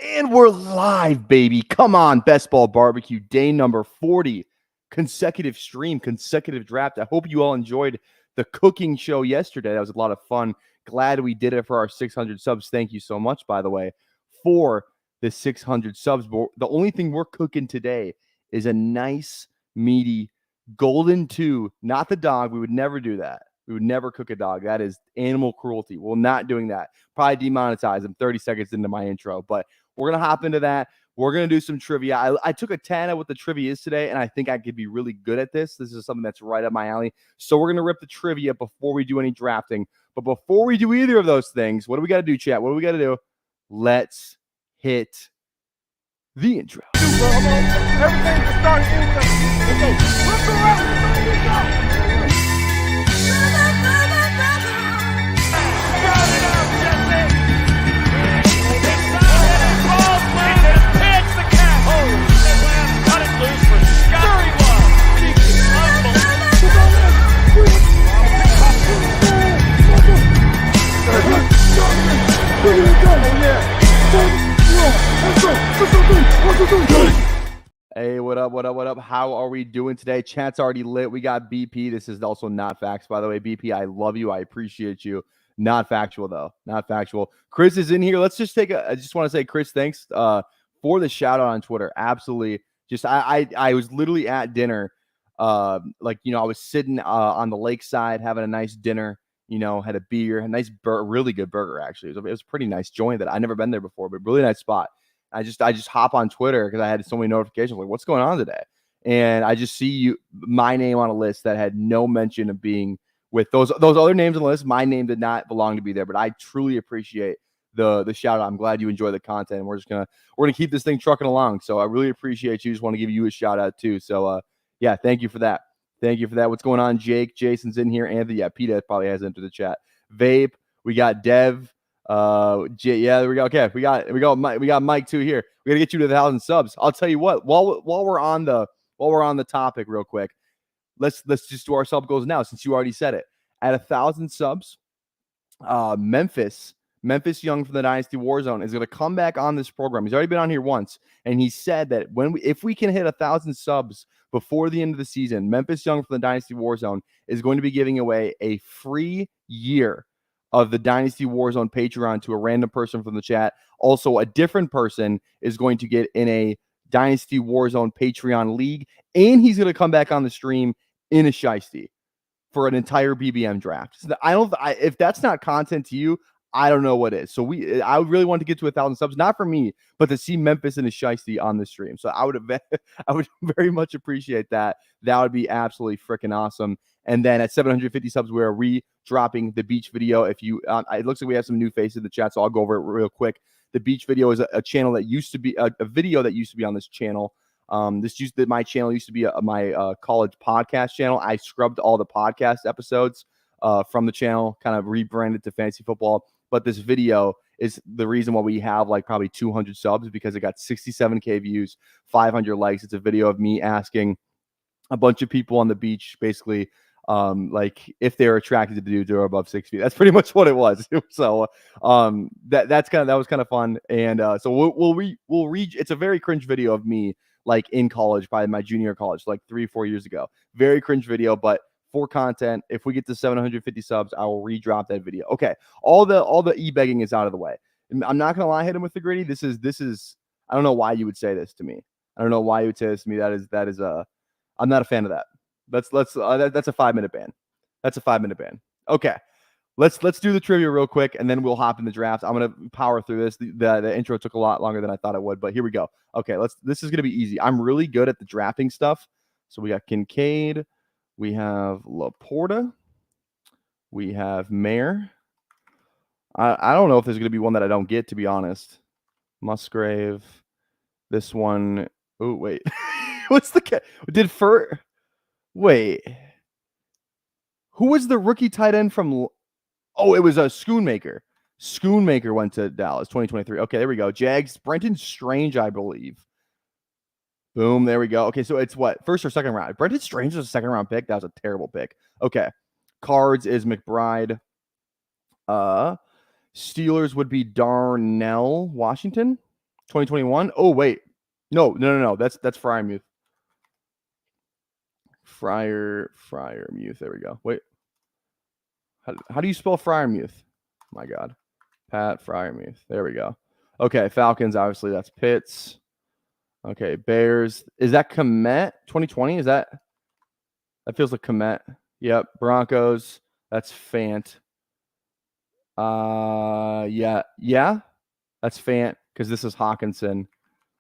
And we're live, baby. Come on, Best Ball Barbecue, day number 40. Consecutive stream, consecutive draft. I hope you all enjoyed the cooking show yesterday. That was a lot of fun. Glad we did it for our 600 subs. Thank you so much, by the way, for the 600 subs. But the only thing we're cooking today is a nice, meaty golden 2, not the dog. We would never do that. We would never cook a dog. That is animal cruelty. We're not doing that. Probably demonetize them 30 seconds into my intro, but we're going to hop into that. We're going to do some trivia. I took a 10 at what the trivia is today, and I think I could be really good at this. This is something that's right up my alley. So we're going to rip the trivia before we do any drafting. But before we do either of those things, what do we got to do, chat? What do we got to do? Let's hit the intro. Everything will start in with let's go around. Let's go. Hey, what up, what up, what up? How are we doing today? Chat's already lit. We got BP. This is also not facts, by the way. BP, I love you. I appreciate you. Not factual, though. Not factual. Chris is in here. Let's just take I just want to say, Chris, thanks for the shout out on Twitter. Absolutely. Just I was literally at dinner. I was sitting on the lakeside having a nice dinner. Had a beer, a nice really good burger, actually. It was a pretty nice joint that I'd never been there before, but really nice spot. I just hop on Twitter because I had so many notifications. Like, what's going on today? And I just see my name on a list that had no mention of being with those other names on the list. My name did not belong to be there, but I truly appreciate the shout out. I'm glad you enjoy the content. We're gonna keep this thing trucking along. So I really appreciate you. Just want to give you a shout out too. So yeah, thank you for that. Thank you for that. What's going on, Jake? Jason's in here. Anthony, yeah, Peta probably has entered the chat. Vape, we got Dev. Yeah, there we go. Okay, we got Mike too here. We gotta get you to 1,000 subs. I'll tell you what. While we're on the topic, real quick, let's just do our sub goals now. Since you already said it, at 1,000 subs, Memphis Young from the Dynasty Warzone is going to come back on this program. He's already been on here once, and he said that if we can hit 1,000 subs before the end of the season, Memphis Young from the Dynasty Warzone is going to be giving away a free year of the Dynasty Warzone Patreon to a random person from the chat. Also, a different person is going to get in a Dynasty Warzone Patreon league, and he's going to come back on the stream in a shiesty for an entire BBM draft. So if that's not content to you, I don't know what is. So I really want to get to 1,000 subs, not for me, but to see Memphis and his shiesty on the stream. So I would very much appreciate that. That would be absolutely freaking awesome. And then at 750 subs, we're re-dropping the beach video. If you, it looks like we have some new faces in the chat, so I'll go over it real quick. The beach video is a channel that used to be a video that used to be on this channel. My channel used to be my college podcast channel. I scrubbed all the podcast episodes from the channel, kind of rebranded to Fantasy Football. But this video is the reason why we have like probably 200 subs, because it got 67K views, 500 likes. It's a video of me asking a bunch of people on the beach, basically, like if they're attracted to dudes who are above 6 feet. That's pretty much what it was. So that was kind of fun. And so we'll read. It's a very cringe video of me like in college, probably my junior college, like 3-4 years ago. Very cringe video, but for content, if we get to 750 subs, I will re-drop that video. Okay, all the e-begging is out of the way. I'm not gonna lie, hit him with the gritty. This is I don't know why you would say this to me. I don't know why you would say this to me. That is I'm not a fan of that. That's a 5-minute ban. That's a 5-minute ban. Okay. Let's do the trivia real quick, and then we'll hop in the draft. I'm gonna power through this. The intro took a lot longer than I thought it would, but here we go. Okay, this is gonna be easy. I'm really good at the drafting stuff. So we got Kincaid, we have Laporta, we have Mayer. I don't know if there's gonna be one that I don't get, to be honest. Musgrave. This one. Oh wait, what's the Wait, who was the rookie tight end from? Oh, it was a Schoonmaker. Schoonmaker went to Dallas, 2023. Okay, there we go. Jags, Brenton Strange, I believe. Boom, there we go. Okay, so it's what? First or second round? Brenton Strange was a second-round pick. That was a terrible pick. Okay. Cards is McBride. Steelers would be Darnell Washington. 2021. Oh wait, no. That's Fryermuth. Fryermuth. There we go. Wait, how do you spell Fryermuth? My God, Pat Fryermuth. There we go. Okay, Falcons. Obviously, that's Pitts. Okay, Bears. Is that Komet 2020? Is that feels like Komet? Yep. Broncos. That's Fant. Yeah. That's Fant because this is Hawkinson.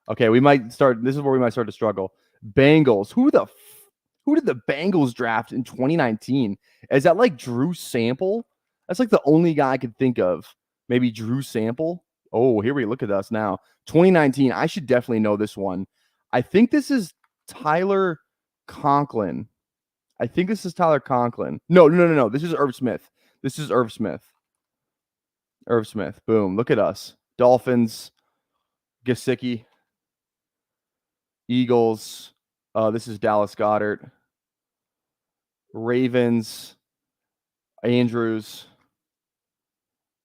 Okay, we might start. This is where we might start to struggle. Bengals. Who did the Bengals draft in 2019? Is that like Drew Sample? That's like the only guy I could think of. Maybe Drew Sample. Oh, here we look at us now. 2019. I should definitely know this one. I think this is Tyler Conklin. No. This is Irv Smith. Irv Smith. Boom. Look at us. Dolphins. Gesicki. Eagles. This is Dallas Goedert. Ravens. Andrews.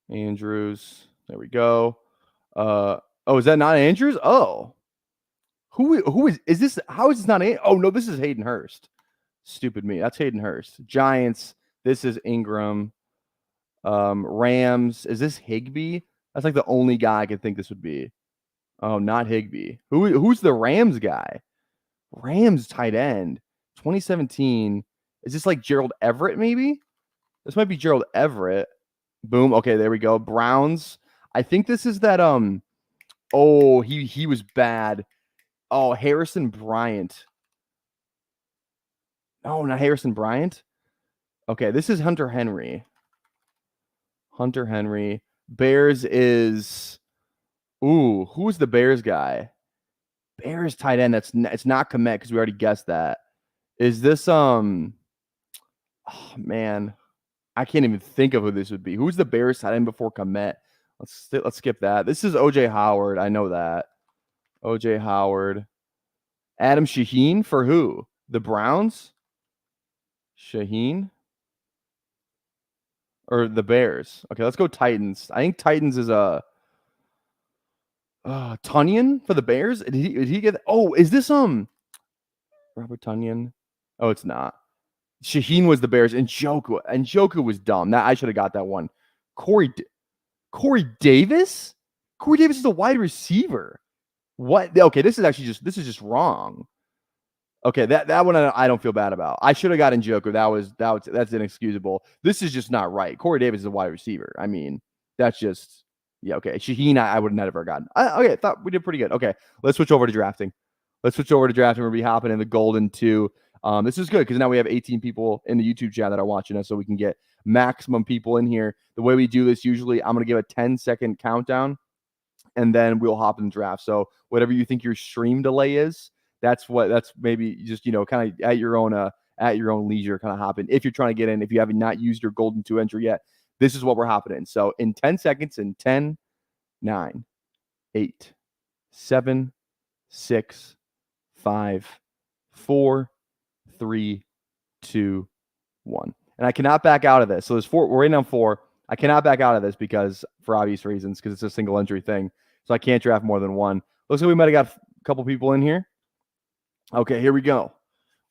There we go. Is that not Andrews? Oh. Who is this? How is this not? Oh no, this is Hayden Hurst. Stupid me. That's Hayden Hurst. Giants. This is Ingram. Rams. Is this Higbee? That's like the only guy I could think this would be. Oh, not Higbee. Who's the Rams guy? Rams tight end. 2017. Is this like Gerald Everett? Maybe this might be Gerald Everett. Boom. Okay, there we go. Browns. I think this is that. Oh, he was bad. Oh, Harrison Bryant. Oh, not Harrison Bryant. Okay, this is Hunter Henry. Bears is. Ooh, who's the Bears guy? Bears tight end. It's not Komet because we already guessed that. Is this Oh man, I can't even think of who this would be. Who's the Bears tight end before Komet? Let's skip that. This is OJ Howard. I know that. OJ Howard. Adam Shaheen for who? The Browns? Shaheen? Or the Bears? Okay, let's go Titans. I think Titans is a Tunyon for the Bears. Did he get? Oh, is this Robert Tunyon? Oh, it's not. Shaheen was the Bears, and Njoku was dumb. That I should have got that one. Corey Davis. Corey Davis is a wide receiver. What? Okay, this is just wrong. Okay, that one I don't feel bad about. I should have gotten Njoku. That's inexcusable. This is just not right. Corey Davis is a wide receiver. I mean, that's just okay. Shaheen, I would have never gotten. Okay, I thought we did pretty good. Okay, let's switch over to drafting. We'll be hopping in the golden 2. This is good because now we have 18 people in the YouTube chat that are watching us, so we can get maximum people in here. The way we do this, usually I'm going to give a 10-second countdown, and then we'll hop in the draft. So whatever you think your stream delay is, that's maybe just kind of at your own leisure, kind of hopping. If you're trying to get in, if you haven't not used your golden 2 entry yet, this is what we're hopping in. So in 10 seconds, in 10, 9, 8, 7, 6, 5, 4, 3, 2, 1. And I cannot back out of this. So there's 4. We're in on 4. I cannot back out of this because for obvious reasons, because it's a single entry thing. So I can't draft more than 1. Looks like we might have got a couple people in here. Okay, here we go.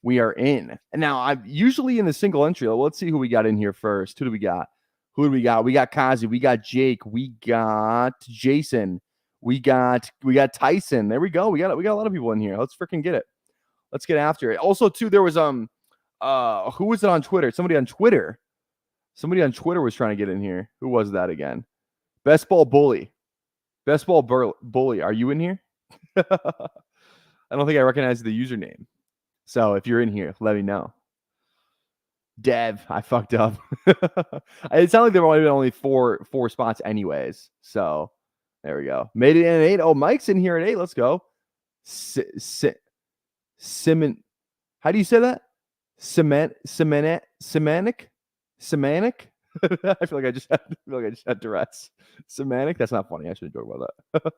We are in. And now I'm usually in the single entry. Let's see who we got in here first. Who do we got? We got Kazi. We got Jake. We got Jason. We got Tyson. There we go. We got a lot of people in here. Let's freaking get it. Let's get after it. Also, too, there was who was it on Twitter? Somebody on Twitter was trying to get in here. Who was that again? Best Ball Bully. Are you in here? I don't think I recognize the username. So if you're in here, let me know. Dev, I fucked up. It sounded like there might have been only four spots anyways. So there we go. Made it in at 8. Oh, Mike's in here at 8. Let's go. Simon. How do you say that? Semantic? I feel like I just had Tourette's. Semantic? That's not funny. I shouldn't joke about that.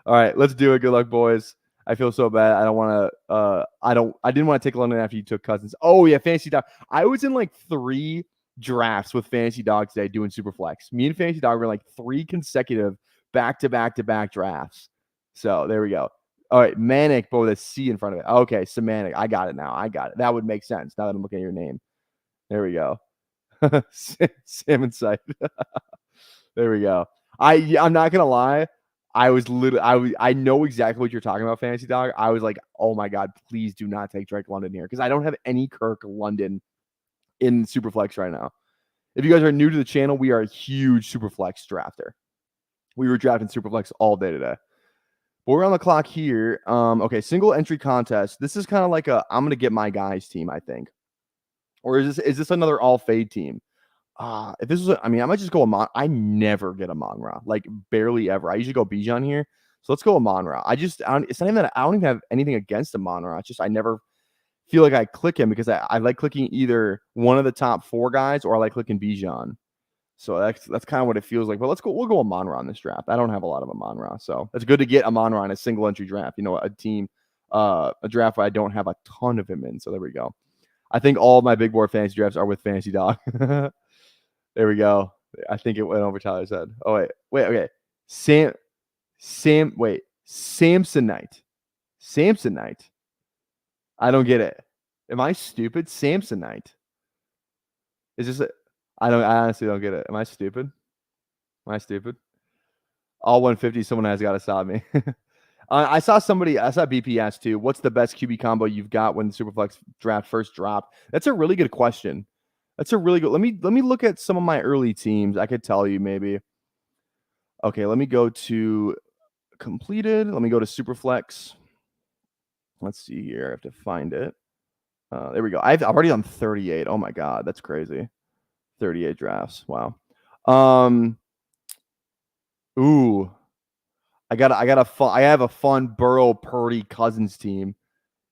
All right, let's do it. Good luck, boys. I feel so bad. I don't want to. I didn't want to take London after you took Cousins. Oh yeah, Fantasy Dog. I was in like 3 drafts with Fantasy Dog today doing Superflex. Me and Fantasy Dog were in like 3 consecutive back-to-back drafts. So there we go. All right, Manic, but with a C in front of it. Okay, Semantic. I got it now. I got it. That would make sense now that I'm looking at your name. There we go. Salmon sight. There we go. I'm not gonna lie. I know exactly what you're talking about, Fantasy Dog. I was like, oh my god, please do not take Drake London here because I don't have any Kirk London in Superflex right now. If you guys are new to the channel, we are a huge Superflex drafter. We were drafting Superflex all day today. But we're on the clock here. Okay, single entry contest. This is kind of like I'm gonna get my guys team, I think. Or is this another all fade team? If this was, I might just go Amon. I never get Amon-Ra, like barely ever. I usually go Bijan here, so let's go Amon-Ra. It's not even that I don't even have anything against Amon-Ra. It's just I never feel like I click him because I like clicking either one of the top 4 guys or I like clicking Bijan. So that's kind of what it feels like. But we'll go Amon-Ra in this draft. I don't have a lot of Amon-Ra, so it's good to get Amon-Ra in a single entry draft. You know, a draft where I don't have a ton of him in. So there we go. I think all of my big board fantasy drafts are with Fantasy Dog. There we go. I think it went over Tyler's head. Oh wait, okay. Samsonite. I don't get it. Am I stupid? Samsonite. Is this I honestly don't get it. Am I stupid? All 150, someone has got to stop me. I saw BPS too. What's the best QB combo you've got when the Superflex draft first dropped? That's a really good question. That's a really good. Let me look at some of my early teams. I could tell you maybe. Okay, let me go to completed. Let me go to Superflex. Let's see here. I have to find it. There we go. I've already done 38. Oh my god, that's crazy. 38 drafts. Wow. Ooh. I have a fun Burrow, Purdy, Cousins team.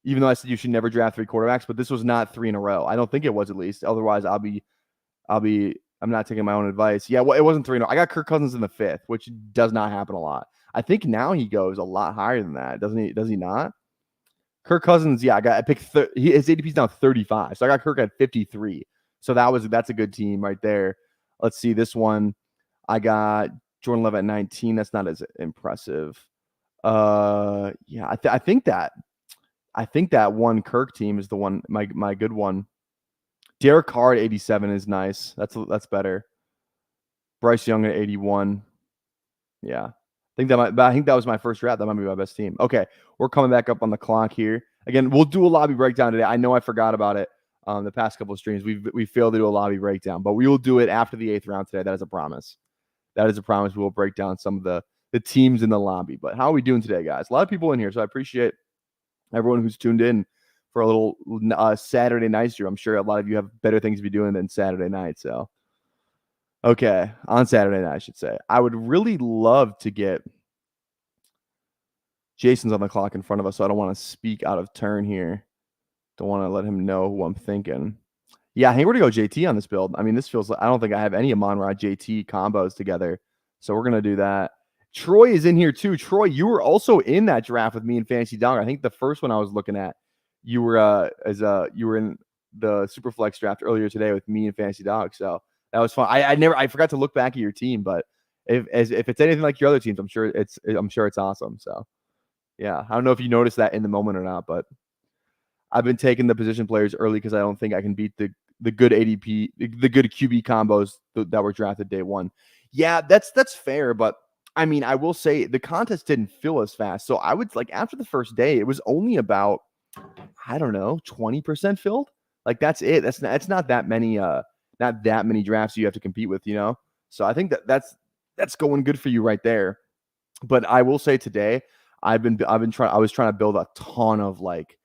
Even though I said you should never draft 3 quarterbacks, but this was not 3 in a row. I don't think it was, at least. Otherwise, I'm not taking my own advice. Yeah, well, it wasn't 3 in a row. I got Kirk Cousins in the 5th, which does not happen a lot. I think now he goes a lot higher than that, doesn't he? Does he not? Kirk Cousins, yeah, I picked his ADP is now 35. So I got Kirk at 53. So that's a good team right there. Let's see this one. I got Jordan Love at 19. That's not as impressive. Yeah, I think that one Kirk team is the one, my good one. Derek Carr at 87 is nice. That's better. Bryce Young at 81. Yeah. I think that was my first draft. That might be my best team. Okay, we're coming back up on the clock here. Again, we'll do a lobby breakdown today. I know I forgot about it the past couple of streams. We failed to do a lobby breakdown, but we will do it after the 8th round today. That is a promise. We will break down some of the teams in the lobby. But how are we doing today, guys? A lot of people in here, so I appreciate everyone who's tuned in for a little Saturday night stream. I'm sure a lot of you have better things to be doing than Saturday night. So, okay, on Saturday night, I should say. I would really love to get Jason's on the clock in front of us, so I don't want to speak out of turn here. Don't want to let him know who I'm thinking. Yeah, I think we're going to go JT on this build. I mean, this feels like I don't think I have any Amon-Ra JT combos together. So we're going to do that. Troy is in here too. Troy, you were also in that draft with me and Fantasy Dog. I think the first one I was looking at, you were in the Superflex draft earlier today with me and Fantasy Dog. So that was fun. I forgot to look back at your team, but if it's anything like your other teams, I'm sure it's awesome. So yeah, I don't know if you noticed that in the moment or not, but I've been taking the position players early because I don't think I can beat the good ADP, the good QB combos that were drafted day one. Yeah, that's fair, but I mean, I will say the contest didn't fill as fast. So I would after the first day, it was only about, I don't know, 20% filled. Like that's it. That's not that many drafts you have to compete with, you know? So I think that's going good for you right there. But I will say today, I was trying to build a ton of like,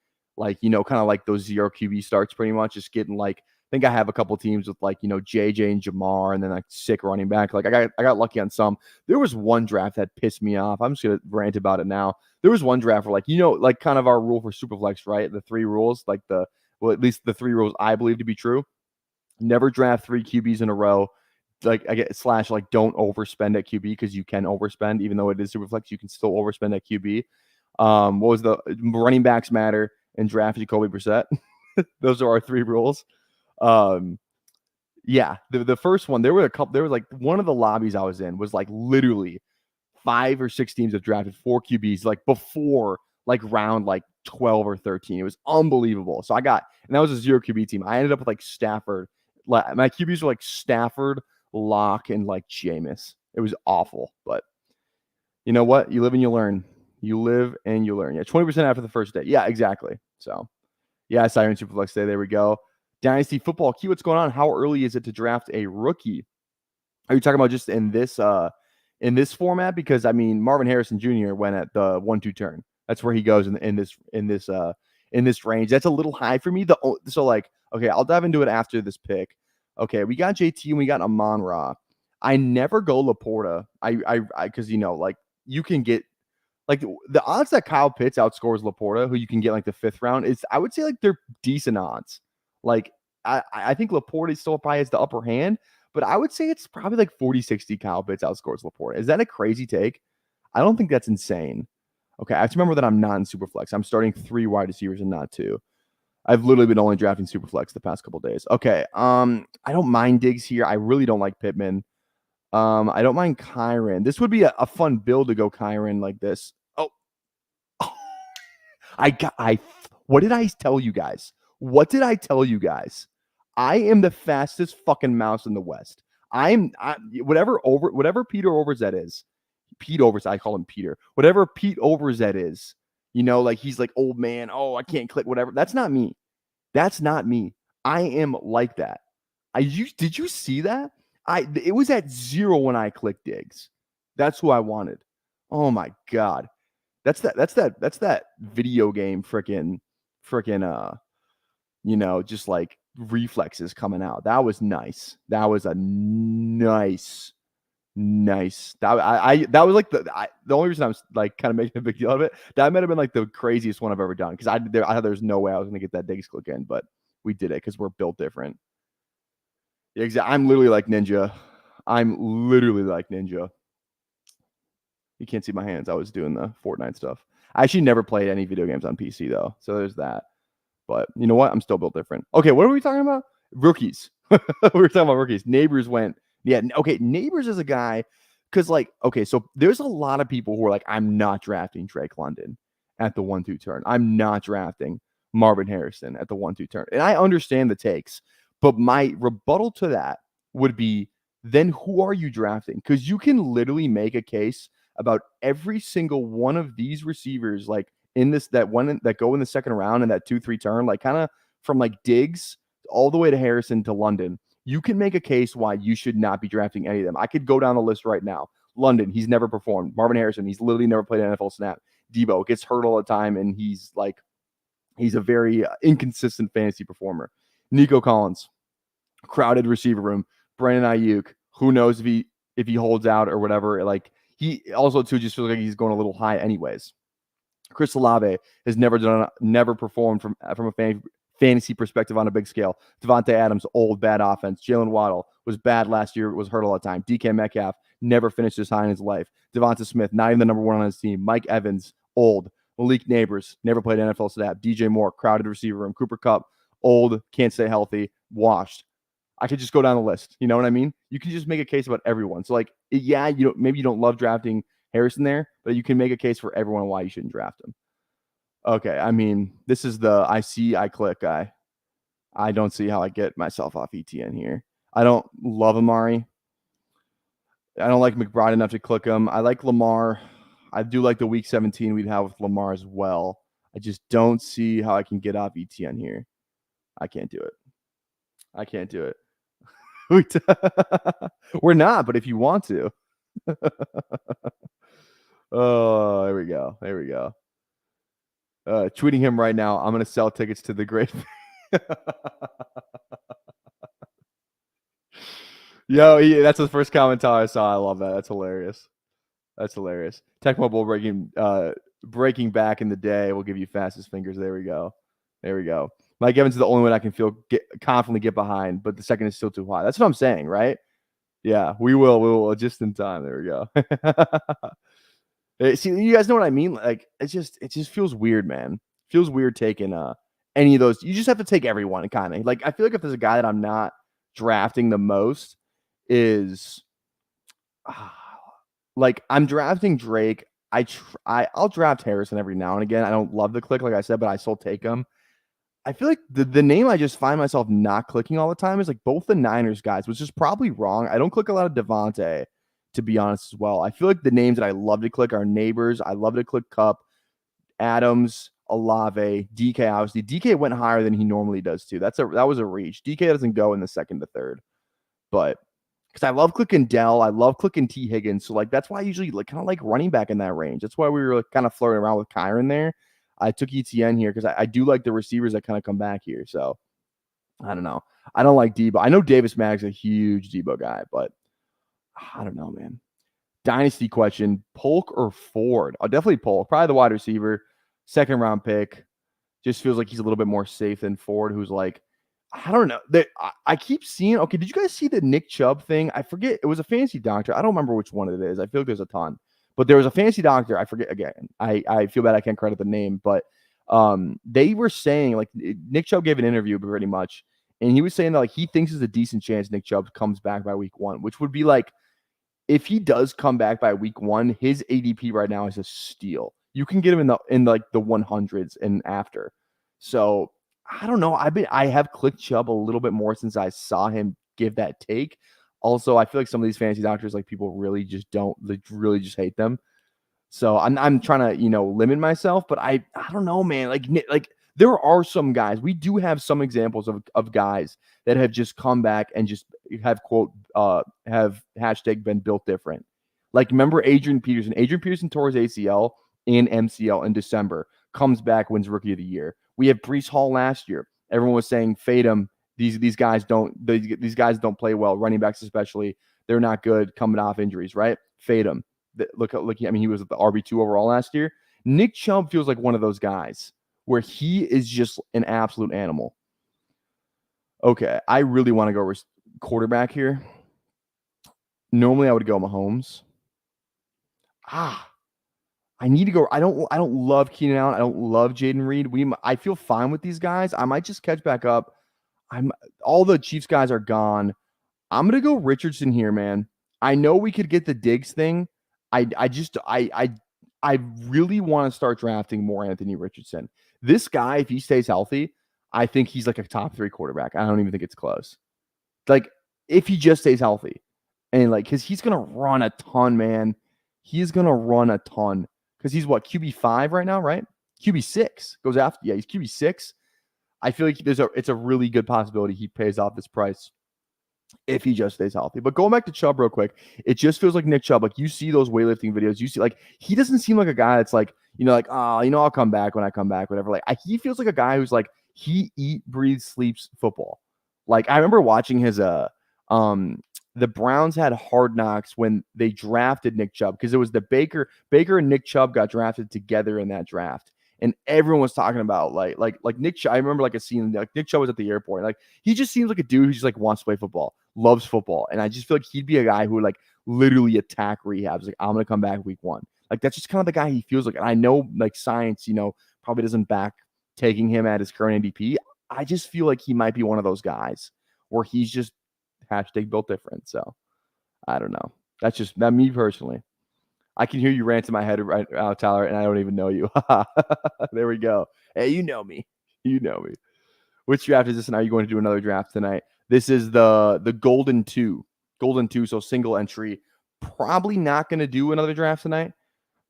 you know, kind of like those 0 QB starts pretty much, just getting like, I think I have a couple teams with like, you know, JJ and Jamar and then like sick running back. Like I got lucky on some. There was one draft that pissed me off. I'm just going to rant about it now. There was one draft where like, you know, like kind of our rule for Superflex, right? The 3 rules, like at least the 3 rules I believe to be true. Never draft 3 QBs in a row. Like I get / like don't overspend at QB because you can overspend even though it is Superflex. You can still overspend at QB. What was the running backs matter and draft Jacoby Brissett? Those are our 3 rules. Yeah, the first one, there was like one of the lobbies I was in was like literally 5 or 6 teams have drafted 4 QBs like before like round like 12 or 13. It was unbelievable. So and that was a 0 QB team. I ended up with like Stafford. My QBs were like Stafford, Locke, and like Jameis. It was awful, but you know what? You live and you learn. You live and you learn. Yeah, 20% after the first day. Yeah, exactly. So, yeah, Siren Superflex Day. There we go. Dynasty Football Key. What's going on? How early is it to draft a rookie? Are you talking about just in this format? Because I mean, Marvin Harrison Jr. went at the 1-2 turn. That's where he goes in this range. That's a little high for me. So like, okay, I'll dive into it after this pick. Okay, we got JT and we got Amon-Ra. I never go Laporta. I because like you can get like the odds that Kyle Pitts outscores Laporta, who you can get like the 5th round, is I would say like they're decent odds. Like I think Laporta still probably has the upper hand, but I would say it's probably like 40-60 Kyle Pitts outscores Laporta. Is that a crazy take? I don't think that's insane. Okay, I have to remember that I'm not in Superflex. I'm starting 3 wide receivers and not 2. I've literally been only drafting Superflex the past couple days. Okay, I don't mind Diggs here. I really don't like Pittman. I don't mind Kyron. This would be a fun build to go Kyron like this. Oh, what did I tell you guys? What did I tell you guys? I am the fastest fucking mouse in the West. Whatever Peter Overzet is. Pete Overzet, I call him Peter. Whatever Pete Overzet is, like he's like old man. Oh, I can't click whatever. That's not me. That's not me. I am like that. Did you see that? It was at 0 when I clicked Diggs. That's who I wanted. Oh my god. That's that video game freaking just like reflexes coming out. That was nice. That was a nice. That was like the only reason I was like kind of making a big deal of it. That might have been like the craziest one I've ever done because I thought there's no way I was gonna get that Diggs click in, but we did it because we're built different. Yeah, exactly. I'm literally like Ninja. You can't see my hands. I was doing the Fortnite stuff. I actually never played any video games on PC though, so there's that. But you know what? I'm still built different. Okay, what are we talking about? Rookies. We were talking about rookies. Neighbors went. Yeah, okay. Neighbors is a guy because okay, so there's a lot of people who are like, I'm not drafting Drake London at the 1-2 turn. I'm not drafting Marvin Harrison at the 1-2 turn. And I understand the takes, but my rebuttal to that would be, then who are you drafting? Because you can literally make a case about every single one of these receivers, like that go in the second round and that 2-3 turn, like kind of from like Diggs all the way to Harrison to London. You can make a case why you should not be drafting any of them. I could go down the list right now. London, he's never performed. Marvin Harrison, he's literally never played an NFL snap. Debo gets hurt all the time, and he's a very inconsistent fantasy performer. Nico Collins, crowded receiver room. Brandon Ayuk, who knows if he holds out or whatever. Like he also too just feels like he's going a little high anyways. Chris Olave has never performed from a fantasy perspective on a big scale. Devontae Adams, old, bad offense. Jalen Waddle was bad last year, was hurt all the time. DK Metcalf never finished this high in his life. Devonta Smith, not even the number 1 on his team. Mike Evans, old. Malik Neighbors, never played NFL snap. DJ Moore, crowded receiver room. Cooper Kupp, old, can't stay healthy, washed. I could just go down the list. You know what I mean? You can just make a case about everyone. So like, yeah, maybe you don't love drafting Harrison there, but you can make a case for everyone why you shouldn't draft him. Okay, I mean, this is the I click guy. I don't see how I get myself off ETN here. I don't love Amari. I don't like McBride enough to click him. I like Lamar. I do like the week 17 we'd have with Lamar as well. I just don't see how I can get off ETN here. I can't do it. We're not, but if you want to. Oh, there we go. Tweeting him right now. I'm going to sell tickets to the great. Yo, that's the first commentary I saw. I love that. That's hilarious. Tecmo Bowl breaking back in the day. We'll give you fastest fingers. There we go. Mike Evans is the only one I can confidently get behind, but the second is still too high. That's what I'm saying, right? Yeah, we will just in time. There we go. See, you guys know what I mean? Like, it just feels weird, man. Feels weird taking any of those. You just have to take everyone, kind of. Like, I feel like if there's a guy that I'm not drafting the most is like I'm drafting Drake. I'll draft Harrison every now and again. I don't love the click, like I said, but I still take him. I feel like the name I just find myself not clicking all the time is like both the Niners guys, which is probably wrong. I don't click a lot of Devontae, to be honest, as well. I feel like the names that I love to click are Neighbors. I love to click Cup, Adams, Olave, DK. Obviously, DK went higher than he normally does too. That was a reach. DK doesn't go in the second to third, but because I love clicking Dell, I love clicking T Higgins. So like that's why I usually like kind of like running back in that range. That's why we were like, kind of flirting around with Kyron there. I took ETN here because I do like the receivers that kind of come back here. So I don't know. I don't like Debo. I know Davis Mag's a huge Debo guy, but I don't know, man. Dynasty question: Polk or Ford? I'll definitely Polk. Probably the wide receiver, second round pick. Just feels like he's a little bit more safe than Ford, who's like, I don't know. I keep seeing. Okay, did you guys see the Nick Chubb thing? I forget. It was a fantasy doctor. I don't remember which one it is. I feel like there's a ton, but there was a fantasy doctor. I forget again. I feel bad I can't credit the name, but they were saying like Nick Chubb gave an interview pretty much, and he was saying that like he thinks there's a decent chance Nick Chubb comes back by week 1, which would be like if he does come back by week 1, his ADP right now is a steal. You can get him in like the 100s and after. So I don't know. I have clicked Chubb a little bit more since I saw him give that take. Also, I feel like some of these fantasy doctors, like people really just don't, they really just hate them. So I'm trying to, limit myself, but I don't know, man. Like there are some guys. We do have some examples of guys that have just come back and just have have hashtag been built different. Like remember Adrian Peterson. Adrian Peterson tore his ACL and MCL in December. Comes back, wins Rookie of the Year. We have Breece Hall last year. Everyone was saying fade him. These guys don't play well. Running backs especially, they're not good coming off injuries, right? Fade him. Look. I mean, he was the RB2 overall last year. Nick Chubb feels like one of those guys where he is just an absolute animal. Okay, I really want to go quarterback here. Normally, I would go Mahomes. I need to go. I don't love Keenan Allen. I don't love Jaden Reed. I feel fine with these guys. I might just catch back up. All the Chiefs guys are gone. I'm gonna go Richardson here, man. I know we could get the Diggs thing. I really want to start drafting more Anthony Richardson. This guy, if he stays healthy, I think he's like a top 3 quarterback. I don't even think it's close. Like if he just stays healthy, and like because he's gonna run a ton, man. He is gonna run a ton because he's what QB5 right now, right? QB6 goes after. Yeah, he's QB6. I feel like it's a really good possibility he pays off this price if he just stays healthy. But going back to Chubb real quick, it just feels like Nick Chubb. Like you see those weightlifting videos, you see like he doesn't seem like a guy that's like, I'll come back when I come back, whatever. Like he feels like a guy who's like he eat, breathes, sleeps football. Like I remember watching his the Browns had Hard Knocks when they drafted Nick Chubb because it was the Baker and Nick Chubb got drafted together in that draft. And everyone was talking about like Nick Chubb. I remember like a scene like Nick Chubb was at the airport. Like he just seems like a dude who just like wants to play football, loves football, and I just feel like he'd be a guy who would like literally attack rehabs. Like I'm gonna come back week 1. Like that's just kind of the guy he feels like. And I know like science, probably doesn't back taking him at his current ADP. I just feel like he might be one of those guys where he's just hashtag built different. So I don't know. That's just me personally. I can hear you rant in my head right now, Tyler, and I don't even know you. There we go. Hey, you know me. You know me. Which draft is this, and are you going to do another draft tonight? This is the Golden 2. Golden 2, so single entry. Probably not going to do another draft tonight.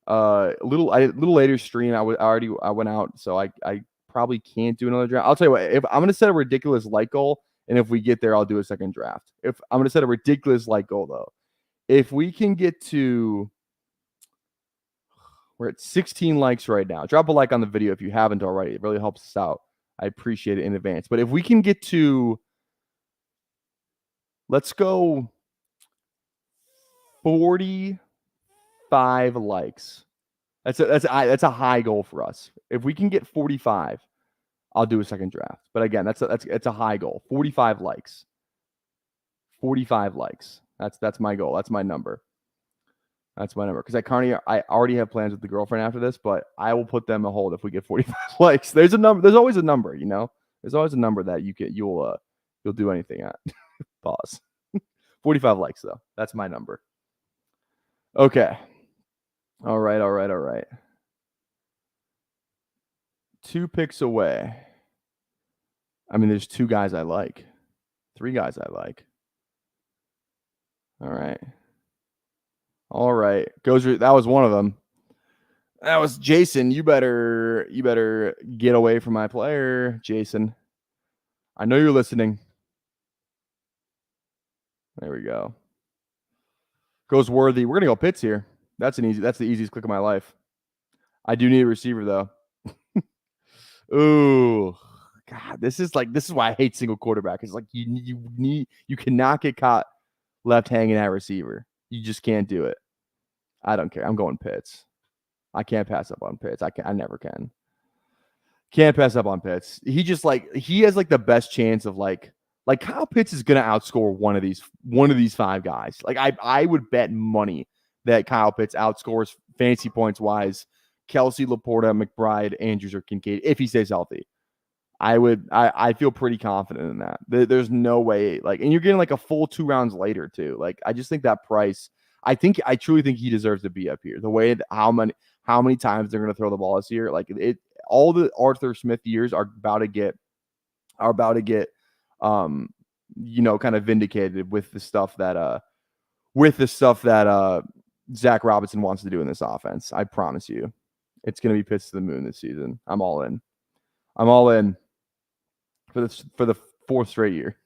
A little later stream. I went out, so I probably can't do another draft. I'll tell you what. If I'm going to set a ridiculous light goal, and if we get there, I'll do a second draft. If I'm going to set a ridiculous light goal, though, if we can get to we're at 16 likes right now. Drop a like on the video if you haven't already. It really helps us out. I appreciate it in advance. But if we can get to, let's go 45 likes. That's a high goal for us. If we can get 45, I'll do a second draft. But again, that's a high goal. 45 likes. 45 likes. That's my goal. That's my number. That's my number. Because I already have plans with the girlfriend after this, but I will put them a hold if we get 45 likes. There's a number. There's always a number, There's always a number that you'll do anything at. Pause. 45 likes though. That's my number. Okay. All right, all right, all right. 2 picks away. I mean, there's 2 guys I like. 3 guys I like. All right. All right. That was one of them. That was Jason. You better get away from my player, Jason. I know you're listening. There we go. Goes Worthy. We're gonna go Pitts here. That's the easiest click of my life. I do need a receiver though. Ooh, God, this is why I hate single quarterback. It's like you cannot get caught left hanging at receiver. You just can't do it. I don't care. I'm going Pitts. I can't pass up on Pitts. I never can. Can't pass up on Pitts. He has like the best chance of like Kyle Pitts is gonna outscore one of these 5 guys. Like I would bet money that Kyle Pitts outscores fantasy points wise Kelsey, Laporta, McBride, Andrews, or Kincaid if he stays healthy. I feel pretty confident in that. There's no way and you're getting like a full 2 rounds later too. Like I just think that price. I truly think he deserves to be up here. The way how many times they're gonna throw the ball this year, all the Arthur Smith years are about to get kind of vindicated with the stuff that Zach Robinson wants to do in this offense. I promise you. It's gonna be Pitts to the moon this season. I'm all in. I'm all in for the 4th straight year.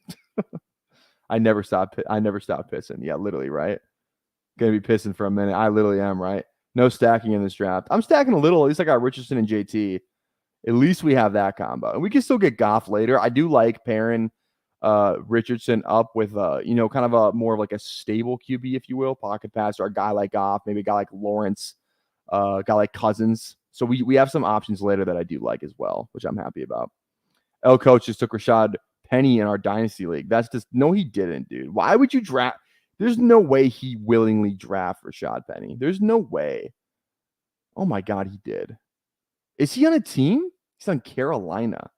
I never stop pissing. Yeah, literally, right? Gonna be pissing for a minute. I literally am, right? No stacking in this draft. I'm stacking a little. At least I got Richardson and JT. At least we have that combo. And we can still get Goff later. I do like pairing Richardson up with kind of a more of like a stable QB, if you will, pocket passer, a guy like Goff, maybe a guy like Lawrence, a guy like Cousins. So we have some options later that I do like as well, which I'm happy about. L Coach just took Rashad Penny in our dynasty league. That's just no, he didn't, dude. Why would you draft? There's no way he willingly draft Rashad Penny. There's no way. Oh my God, he did. Is he on a team? He's on Carolina.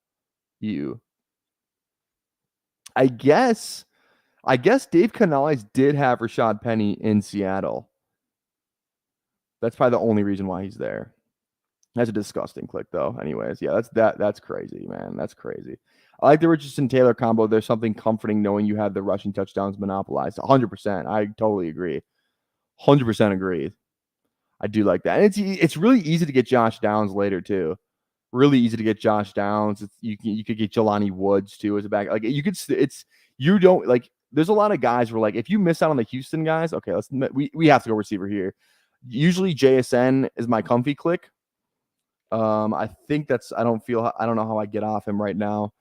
I guess Dave Canales did have Rashad Penny in Seattle. That's probably the only reason why he's there. That's a disgusting click, though. Anyways, yeah, that's crazy, man. That's crazy. I like the Richardson-Taylor combo. There's something comforting knowing you have the rushing touchdowns monopolized. 100%. I totally agree. 100% agree. I do like that. And it's really easy to get Josh Downs later, too. Really easy to get Josh Downs. You could get Jelani Woods, too, as a back. There's a lot of guys where, if you miss out on the Houston guys, okay, we have to go receiver here. Usually JSN is my comfy click. I think I don't know how I get off him right now.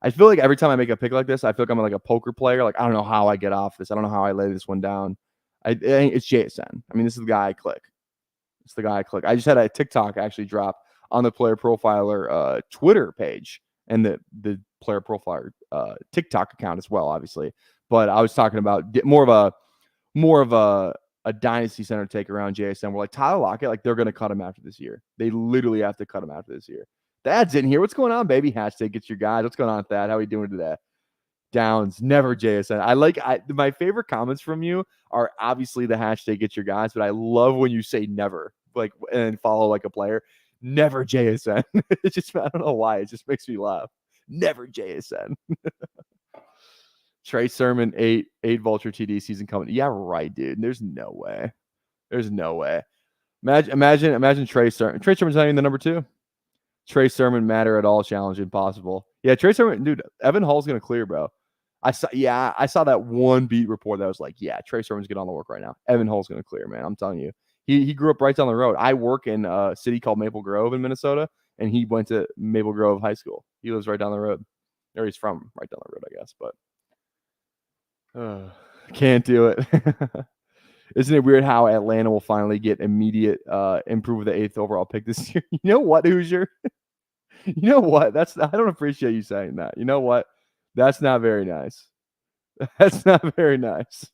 I feel like every time I make a pick like this, I feel like I'm like a poker player. Like, I don't know how I get off this. I don't know how I lay this one down. It's JSN. I mean, this is the guy I click. It's the guy I click. I just had a TikTok actually drop on the Player Profiler Twitter page and the Player Profiler TikTok account as well, obviously. But I was talking about more of a dynasty center take around JSN. We're like, Tyler Lockett, they're going to cut him after this year. They literally have to cut him after this year. Thad's in here. What's going on, baby? Hashtag get your guys. What's going on, Thad? How are you doing today? Downs, never JSN. My favorite comments from you are obviously the hashtag get your guys, but I love when you say never, and follow like a player. Never JSN. It's just, I don't know why. It just makes me laugh. Never JSN. Trey Sermon, 8 Vulture TD season coming. Yeah, right, dude. There's no way. Imagine Trey Sermon. Trey Sermon's not even the number 2. Trey Sermon matter at all challenge impossible. Yeah, Trey Sermon, dude. Evan Hull's gonna clear, bro. I saw that one beat report that was like, yeah, Trey Sermon's getting on the work right now. Evan Hull's gonna clear, man. I'm telling you. He grew up right down the road. I work in a city called Maple Grove in Minnesota, and he went to Maple Grove High School. He lives right down the road. Or he's from right down the road, I guess, but can't do it. Isn't it weird how Atlanta will finally get immediate improve with the 8th overall pick this year? You know what, Hoosier? You know what? I don't appreciate you saying that. You know what? That's not very nice. That's not very nice.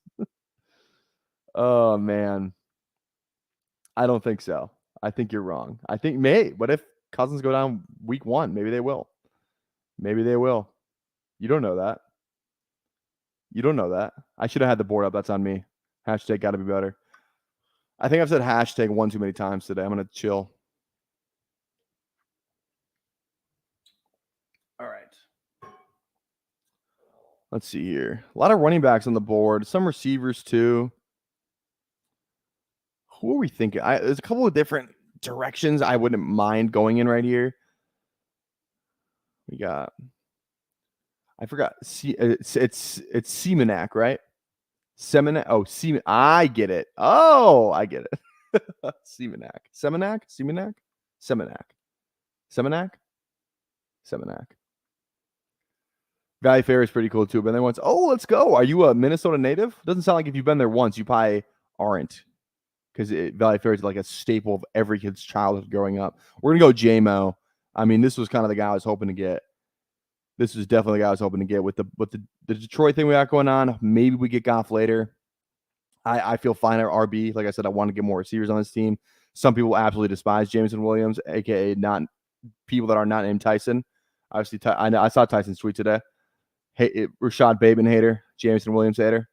Oh man. I don't think so. I think you're wrong. I think what if Cousins go down week 1? Maybe they will. You don't know that. I should have had the board up. That's on me. Hashtag got to be better. I think I've said hashtag one too many times today. I'm going to chill. All right. Let's see here. A lot of running backs on the board. Some receivers too. Who are we thinking? There's a couple of different directions I wouldn't mind going in right here. We got. I forgot. It's Semenak, right? Semenak. Oh, Semenak. I get it. Oh, I get it. Semenak. Semenak. Semenak. Semenak. Semenak. Semenak. Valley Fair is pretty cool too. Been there once. Oh, let's go. Are you a Minnesota native? Doesn't sound like if you've been there once, you probably aren't. Because Valley Fair is like a staple of every kid's childhood growing up. We're gonna go JMO. I mean, this was kind of the guy I was hoping to get. This was definitely the guy I was hoping to get with the Detroit thing we got going on. Maybe we get Goff later. I feel fine at RB. Like I said, I want to get more receivers on this team. Some people absolutely despise Jameson Williams, aka not people that are not named Tyson. Obviously, I saw Tyson's tweet today. Hey, Rashad Bateman hater, Jameson Williams hater.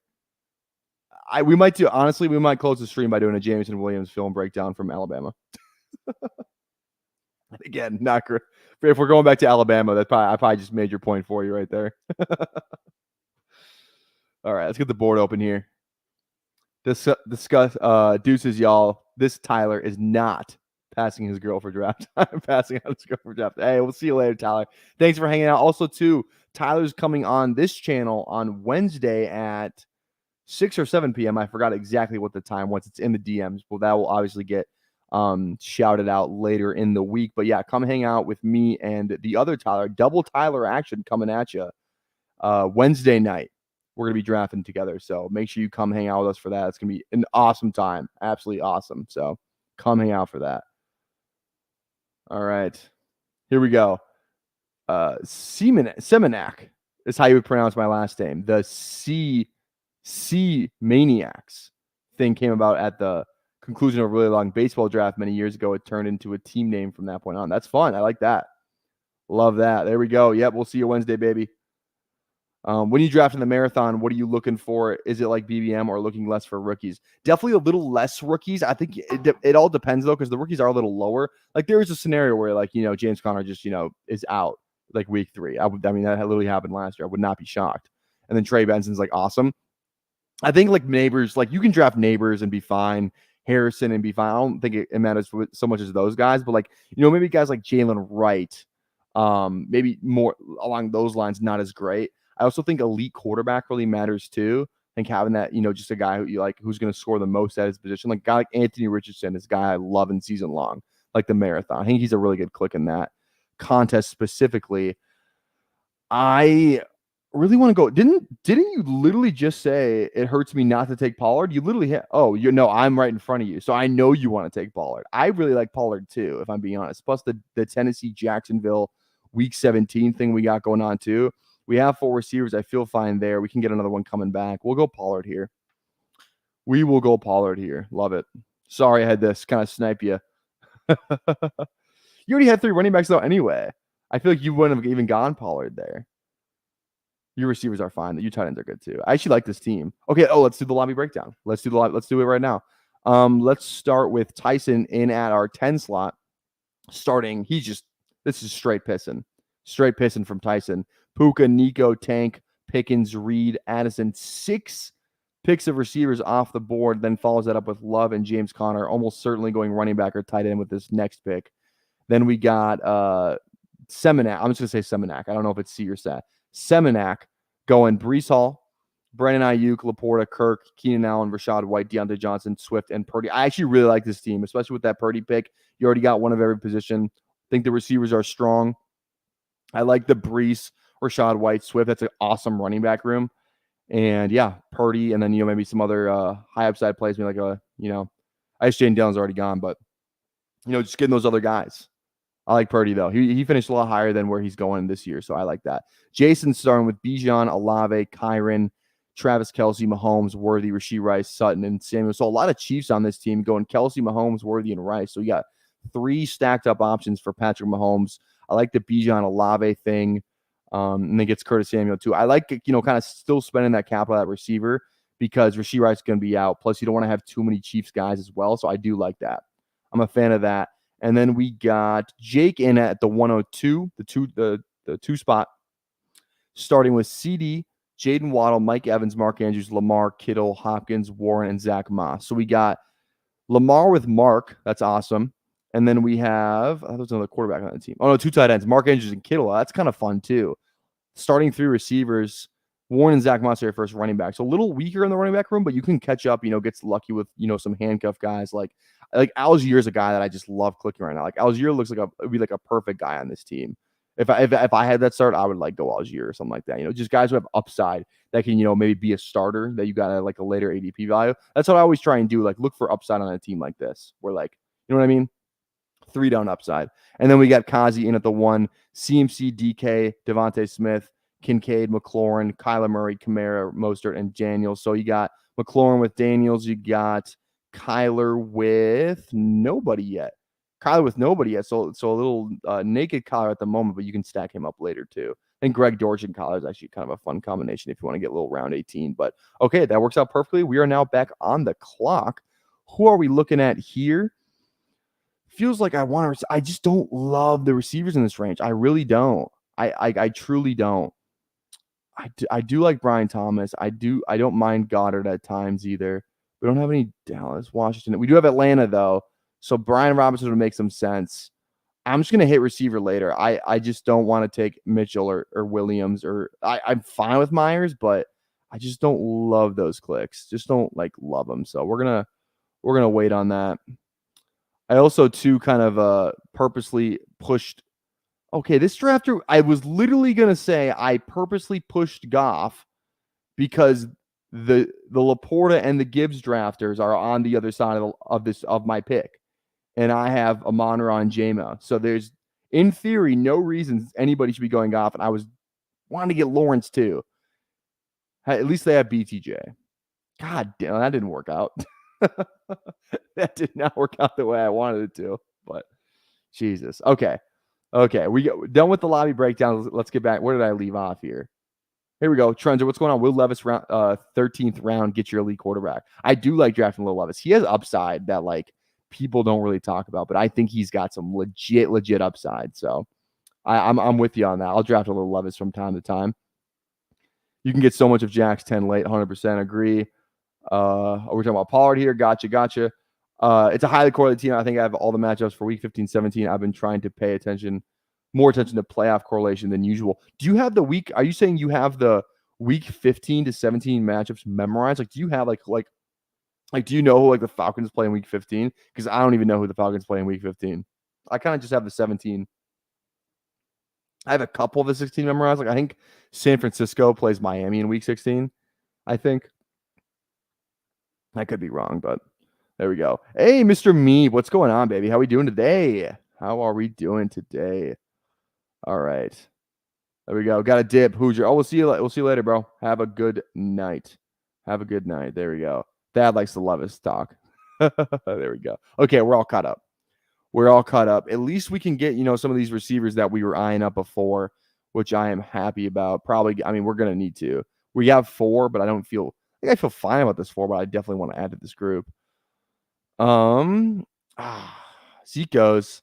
We might close the stream by doing a Jameson Williams film breakdown from Alabama. Again, not great. If we're going back to Alabama, I probably just made your point for you right there. All right, let's get the board open here. Discuss deuces, y'all. This Tyler is not passing his girl for draft. I'm passing out his girl for draft. Hey, we'll see you later, Tyler. Thanks for hanging out. Also, too, Tyler's coming on this channel on Wednesday at 6 or 7 p.m. I forgot exactly what the time was. It's in the DMs. Well, that will obviously get shouted out later in the week. But yeah, come hang out with me and the other Tyler. Double Tyler action coming at you Wednesday night. We're going to be drafting together. So make sure you come hang out with us for that. It's going to be an awesome time. Absolutely awesome. So come hang out for that. All right. Here we go. Semenak is how you would pronounce my last name. The C Maniacs thing came about at the conclusion of a really long baseball draft many years ago. It turned into a team name from that point on. That's fun. I like that. Love that. There we go. Yep. We'll see you Wednesday, baby. When you draft in the marathon, what are you looking for? Is it like BBM or looking less for rookies? Definitely a little less rookies. I think it all depends, though, because the rookies are a little lower. Like, there is a scenario where, like, James Conner just, is out, like, week 3. I mean, that literally happened last year. I would not be shocked. And then Trey Benson's, like, awesome. I think, like, Neighbors, like, you can draft Neighbors and be fine. Harrison and be fine. I don't think it matters so much as those guys. But, like, maybe guys like Jalen Wright, maybe more along those lines, not as great. I also think elite quarterback really matters too. I think having that, just a guy who you like, who's going to score the most at his position, like a guy like Anthony Richardson is a guy I love in season long, like the marathon. I think he's a really good click in that contest specifically. I really want to go. Didn't you literally just say it hurts me not to take Pollard? You literally I'm right in front of you, so I know you want to take Pollard. I really like Pollard too, if I'm being honest. Plus the Tennessee Jacksonville Week 17 thing we got going on too. We have 4 receivers. I feel fine there. We can get another one coming back. We'll go Pollard here. We will go Pollard here. Love it. Sorry I had this kind of snipe you. You already had 3 running backs, though, anyway. I feel like you wouldn't have even gone Pollard there. Your receivers are fine. Your tight ends are good, too. I actually like this team. Okay, let's do the lobby breakdown. Let's do it right now. Let's start with Tyson in at our 10 slot. Starting, this is straight pissing. Straight pissing from Tyson. Puka, Nico, Tank, Pickens, Reed, Addison. 6 picks of receivers off the board, then follows that up with Love and James Conner, almost certainly going running back or tight end with this next pick. Then we got Semenak. I'm just going to say Semenak. I don't know if it's C or Sat. Semenak going Breece Hall, Brandon Ayuk, Laporta, Kirk, Keenan Allen, Rashad White, Deontay Johnson, Swift, and Purdy. I actually really like this team, especially with that Purdy pick. You already got one of every position. I think the receivers are strong. I like the Breece, Rashad White, Swift. That's an awesome running back room. And yeah, Purdy, and then maybe some other high upside plays, maybe like I guess Jane Dillon's already gone, but just getting those other guys. I like Purdy though. He finished a lot higher than where he's going this year, so I like that. Jason's starting with Bijan, Olave, Kyron, Travis Kelce, Mahomes, Worthy, Rashee Rice, Sutton, and Samuel. So a lot of Chiefs on this team going Kelce, Mahomes, Worthy, and Rice. So you got 3 stacked up options for Patrick Mahomes. I like the Bijan Olave thing. And then gets Curtis Samuel too. I like, kind of still spending that capital at receiver because Rashee Rice is going to be out. Plus, you don't want to have too many Chiefs guys as well. So I do like that. I'm a fan of that. And then we got Jake in at the 102, the two spot, starting with CD, Jaden Waddle, Mike Evans, Mark Andrews, Lamar, Kittle, Hopkins, Warren, and Zach Moss. So we got Lamar with Mark. That's awesome. And then we have, there's another quarterback on the team. Oh, no, 2 tight ends, Mark Andrews and Kittle. That's kind of fun, too. Starting 3 receivers, Warren and Zach Moss are your first running back. So a little weaker in the running back room, but you can catch up, gets lucky with, some handcuff guys. Like Algier is a guy that I just love clicking right now. Like Algier looks like it'd be like a perfect guy on this team. If I had that start, I would like go Algier or something like that. Just guys who have upside that can, maybe be a starter that you got at like a later ADP value. That's what I always try and do. Like look for upside on a team like this where like, you know what I mean? 3 down upside. And then we got Kazi in at the 1, CMC, DK, Devontae Smith, Kincaid, McLaurin, Kyler Murray, Kamara, Mostert, and Daniels. So you got McLaurin with Daniels. You got Kyler with nobody yet. So a little naked Kyler at the moment, but you can stack him up later too. And Greg Dortch and Kyler is actually kind of a fun combination if you want to get a little round 18. But okay, that works out perfectly. We are now back on the clock. Who are we looking at here? Feels like I just don't love the receivers in this range. I really don't. I truly don't. I do like Brian Thomas. I don't mind Goddard at times either. We don't have any Dallas, Washington. We do have Atlanta though. So Brian Robinson would make some sense. I'm just gonna hit receiver later. I just don't want to take Mitchell or Williams I'm fine with Myers, but I just don't love those clicks. Just don't love them. So we're gonna wait on that. I also too kind of purposely pushed. Okay, this drafter, I was literally gonna say I purposely pushed Goff because the Laporta and the Gibbs drafters are on the other side of my pick, and I have Amon-Ra and Jama. So there's, in theory, no reason anybody should be going Goff, and I was wanting to get Lawrence too. At least they have BTJ. God damn, that didn't work out. That did not work out the way I wanted it to, but Jesus. Okay, we got done with the lobby breakdown. Let's get back. Where did I leave off here? Here we go. Trenzer, what's going on? Will Levis, 13th round, get your elite quarterback. I do like drafting Will Levis. He has upside that people don't really talk about, but I think he's got some legit upside. So I'm with you on that. I'll draft a little Levis from time to time. You can get so much of Jack's 10 late. 100% agree. We're talking about Pollard here. Gotcha. It's a highly correlated team. I think I have all the matchups for week 15, 17. I've been trying to pay more attention to playoff correlation than usual. Do you have are you saying you have the week 15 to 17 matchups memorized? Do you have do you know who the Falcons play in week 15? Because I don't even know who the Falcons play in week 15. I kind of just have the 17. I have a couple of the 16 memorized. I think San Francisco plays Miami in week 16. I think. I could be wrong, but there we go. Hey, Mr. Me, what's going on, baby? How are we doing today? All right. There we go. Got a dip, Hoosier. Oh, we'll see you later, bro. Have a good night. There we go. Dad likes to love his talk. There we go. Okay, we're all caught up. At least we can get, some of these receivers that we were eyeing up before, which I am happy about. Probably, we're going to need to. We have 4, but I feel fine about this 4, but I definitely want to add to this group. Zeke goes.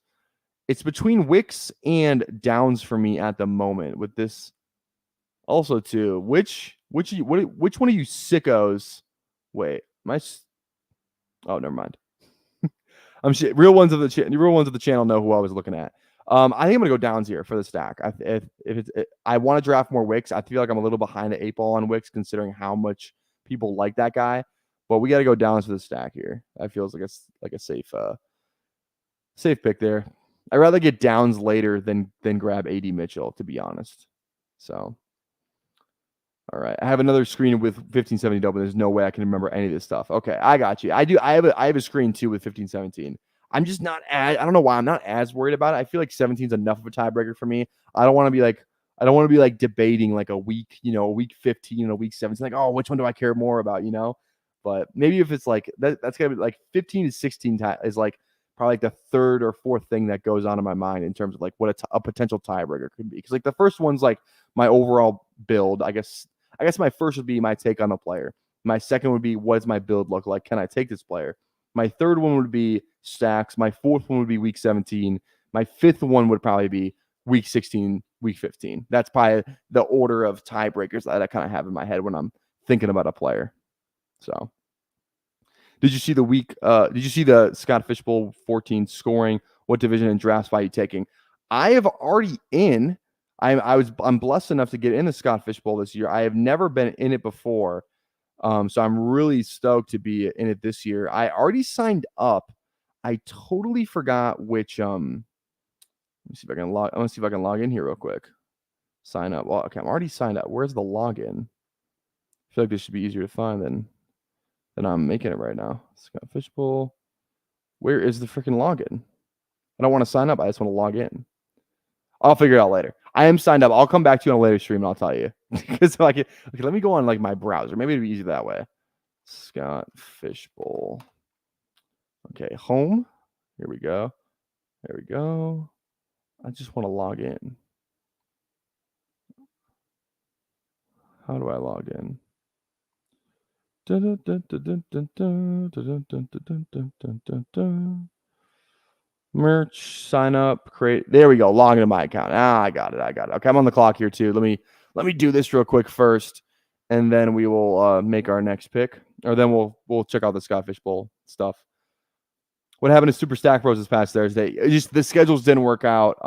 It's between Wicks and Downs for me at the moment with this. Also, too, which one of you sickos? Wait, oh, never mind. Real ones of the channel know who I was looking at. I think I'm gonna go Downs here for the stack. I want to draft more Wicks. I feel like I'm a little behind the 8 ball on Wicks considering how much people like that guy, but we got to go Downs for the stack here. That feels like a safe pick there. I'd rather get Downs later than grab AD Mitchell, to be honest. So, all right, I have another screen with 1570 double. There's no way I can remember any of this stuff. Okay, I got you. I do. I have a screen too with 1517. I'm just not I don't know why I'm not as worried about it. I feel like 17 is enough of a tiebreaker for me. I don't want to be debating a week, a week 15 and a week 17. Oh, which one do I care more about, But maybe if it's that's gonna be 15 to 16 is probably the third or fourth thing that goes on in my mind in terms of what a potential tiebreaker could be. Because the first one's my overall build. I guess my first would be my take on the player. My second would be, what does my build look like? Can I take this player? My third one would be stacks. My fourth one would be week 17. My fifth one would probably be week 16, week 15. That's probably the order of tiebreakers that I kind of have in my head when I'm thinking about a player. So, did you see the Scott Fishbowl 14 scoring? What division and draft spot are you taking? I have already in. I'm blessed enough to get in the Scott Fishbowl this year. I have never been in it before. So I'm really stoked to be in it this year. I already signed up. I totally forgot which let me see if I can log. I want to see if I can log in here real quick. Sign up. Well, okay, I'm already signed up. Where's the login? I feel like this should be easier to find than I'm making it right now. Scott Fishbowl. Where is the freaking login? I don't want to sign up. I just want to log in. I'll figure it out later. I am signed up. I'll come back to you on a later stream and I'll tell you. Because okay, let me go on like my browser. Maybe it'd be easier that way. Scott Fishbowl. Okay, home. Here we go. There we go. I just want to log in. How do I log in? Merch, sign up, create. There we go. Log into my account. I got it. Okay, I'm on the clock here too. Let me do this real quick first, and then we will make our next pick, or then we'll check out the Scott Fishbowl stuff. What happened to Super Stack Bros this past Thursday? Just the schedules didn't work out.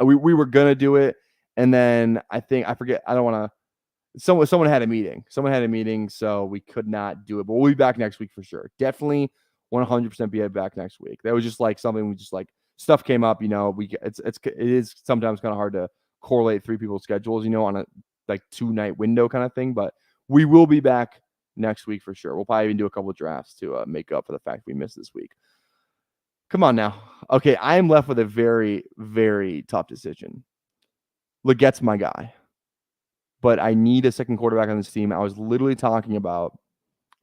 We were gonna do it, and then I forget. I don't want to. Someone had a meeting. So we could not do it. But we'll be back next week for sure. Definitely 100% be back next week. That was just like something we just like stuff came up, it is sometimes kind of hard to correlate three people's schedules, on a like 2-night window kind of thing, but we will be back next week for sure. We'll probably even do a couple of drafts to make up for the fact we missed this week. Come on now. Okay, I am left with a very, very tough decision. Legette's my guy, but I need a second quarterback on this team. I was literally talking about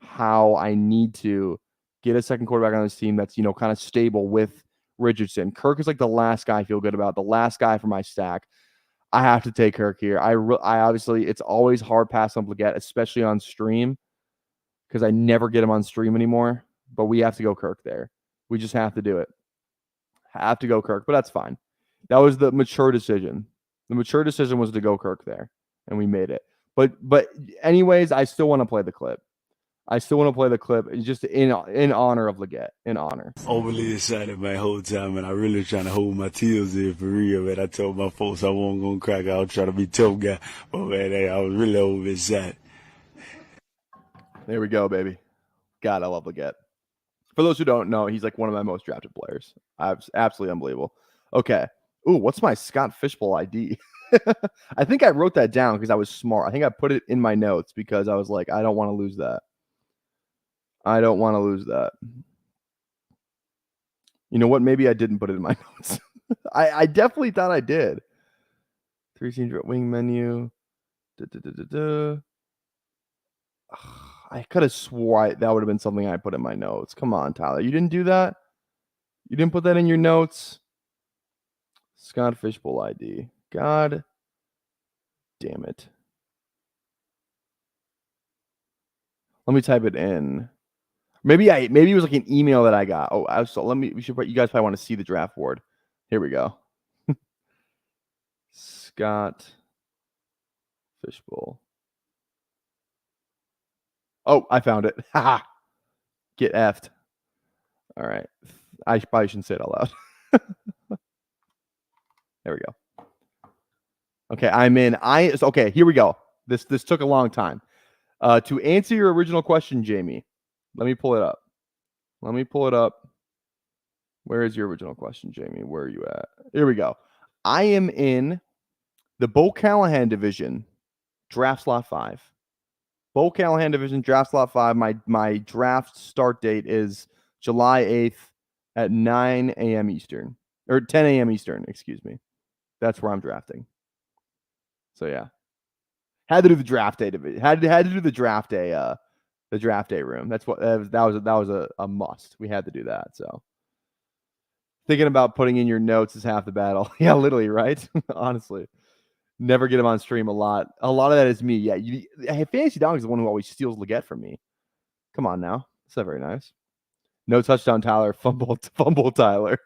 how I need to get a second quarterback on this team that's, kind of stable with Richardson. Kirk is like the last guy I feel good about, the last guy for my stack. I have to take Kirk here. I obviously, it's always hard pass on Legette, especially on stream, because I never get him on stream anymore. But we have to go Kirk there. We just have to do it. Have to go Kirk, but that's fine. That was the mature decision. The mature decision was to go Kirk there, and we made it. But anyways, I still want to play the clip. Just in honor of Legette. In honor. Overly excited my whole time, and I really trying to hold my tears in for real, man. I told my folks I wasn't going to crack. I was trying to be tough guy. But, man, I was really overly excited. There we go, baby. God, I love Legette. For those who don't know, he's like one of my most drafted players. Absolutely unbelievable. Okay. Ooh, what's my Scott Fishbowl ID? I think I wrote that down because I was smart. I think I put it in my notes because I was like, I don't want to lose that. You know what? Maybe I didn't put it in my notes. I definitely thought I did. 3-team wing menu. I could have swore that would have been something I put in my notes. Come on, Tyler. You didn't do that? You didn't put that in your notes? Scott Fishbowl ID. God damn it. Let me type it in. Maybe it was like an email that I got. Oh, you guys probably want to see the draft board. Here we go. Scott Fishbowl. Oh, I found it. Haha. Get effed. All right. I probably shouldn't say it out loud. There we go. Okay, I'm in. Okay, here we go. This took a long time. To answer your original question, Jamie, let me pull it up. Where is your original question, Jamie? Where are you at? Here we go. I am in the Bo Callahan division, draft slot 5. Bo Callahan division, draft slot 5. My draft start date is July 8th at 9 a.m. Eastern. Or 10 a.m. Eastern, excuse me. That's where I'm drafting. So, yeah. Had to do the draft day division. Had to do the draft day room. That's what that was a must. We had to do that. So thinking about putting in your notes is half the battle. Yeah, literally, right? Honestly. Never get him on stream a lot. A lot of that is me. Yeah, Fantasy Dog is the one who always steals Leggett from me. Come on now. That's not very nice. No touchdown, Tyler. Fumble Tyler.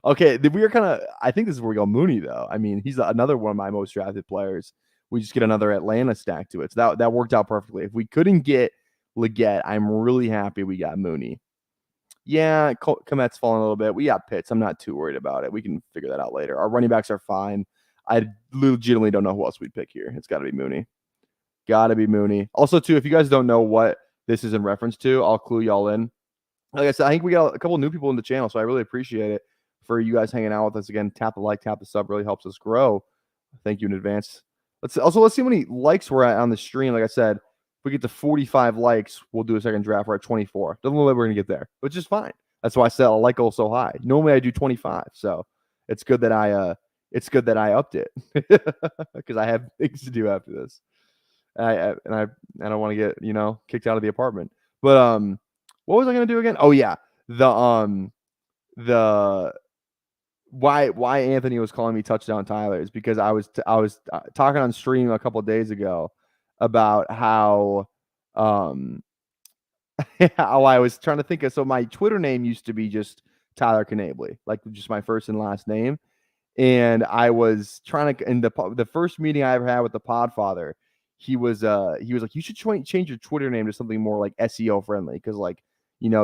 Okay, we are kind of. I think this is where we go. Mooney, though. I mean, he's another one of my most drafted players. We just get another Atlanta stack to it. So that worked out perfectly. If we couldn't get Leggett, I'm really happy we got Mooney. Yeah, Komet's falling a little bit. We got Pitts. I'm not too worried about it. We can figure that out later. Our running backs are fine. I legitimately don't know who else we'd pick here. It's got to be Mooney. Got to be Mooney. Also, too, if you guys don't know what this is in reference to, I'll clue y'all in. Like I said, I think we got a couple new people in the channel, so I really appreciate it for you guys hanging out with us. Again, tap the like, tap the sub, really helps us grow. Thank you in advance. Let's see how many likes we're at on the stream. Like I said, if we get to 45 likes, we'll do a second draft. We're at 24. Doesn't look like we're gonna get there, which is fine. That's why I set a like goal so high. Normally I do 25, so it's good that I upped it because I have things to do after this. I don't want to get kicked out of the apartment. But what was I gonna do again? Oh yeah, the why Anthony was calling me touchdown Tyler is because I was talking on stream a couple of days ago about how how I was trying to think of. So my Twitter name used to be just Tyler Knably, like just my first and last name. And I was trying to, in the first meeting I ever had with the Podfather, he was like, you should change your Twitter name to something more like SEO friendly, because like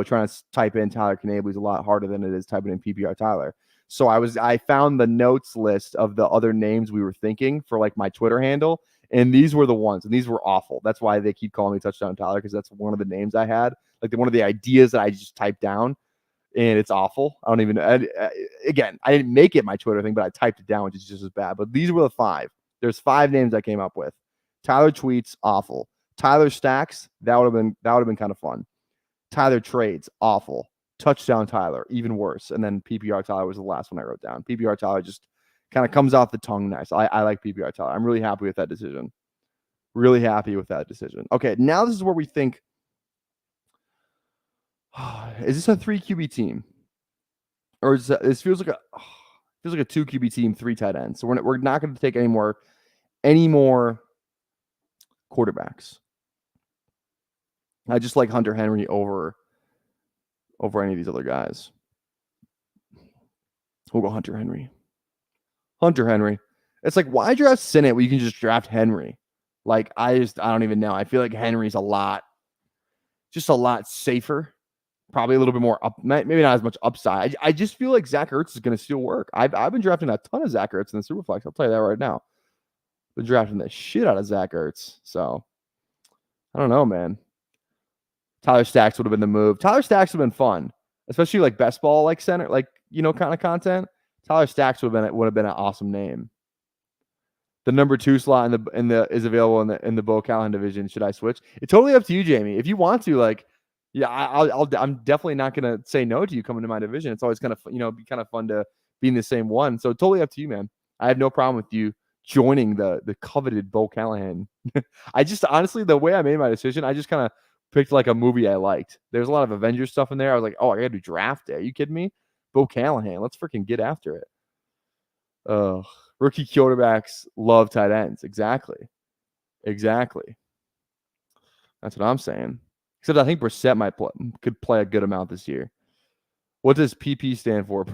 trying to type in Tyler Knably is a lot harder than it is typing in PPR Tyler. So I found the notes list of the other names we were thinking for like my Twitter handle, and these were the ones, and these were awful. That's why they keep calling me Touchdown Tyler, because that's one of the names I had, like one of the ideas that I just typed down, and it's awful. I don't even. Again, I didn't make it my Twitter thing, but I typed it down, which is just as bad. But these were the 5. There's 5 names I came up with. Tyler Tweets, awful. Tyler Stacks, that would have been kind of fun. Tyler Trades, awful. Touchdown Tyler, even worse. And then PPR Tyler was the last one I wrote down. PPR Tyler just kind of comes off the tongue nice. I like PPR Tyler. I'm really happy with that decision. Really happy with that decision. Okay, now this is where we think, is this a 3 QB team? Or is this feels like a 2 QB team, 3 tight ends. So we're not going to take any more quarterbacks. I just like Hunter Henry over any of these other guys. We'll go Hunter Henry. Hunter Henry. It's like, why draft Senate when you can just draft Henry? Like, I don't even know. I feel like Henry's a lot safer. Probably a little bit more maybe not as much upside. I just feel like Zach Ertz is going to still work. I've been drafting a ton of Zach Ertz in the Superflex. I'll tell you that right now. Been drafting the shit out of Zach Ertz. So, I don't know, man. Tyler Stacks would have been the move. Tyler Stacks would have been fun, especially like best ball, like center, like kind of content. Tyler Stacks would have been an awesome name. The number 2 slot in the is available in the Bo Callahan division. Should I switch? It's totally up to you, Jamie. If you want to, like, yeah, I'm definitely not gonna say no to you coming to my division. It's always kind of be kind of fun to be in the same one. So totally up to you, man. I have no problem with you joining the coveted Bo Callahan. I just honestly, the way I made my decision, I just kind of picked like a movie I liked. There's a lot of Avengers stuff in there. I was like, oh, I got to do draft day. Are you kidding me? Bo Callahan. Let's freaking get after it. Rookie quarterbacks love tight ends. Exactly. That's what I'm saying. Except I think Brissett could play a good amount this year. What does PP stand for?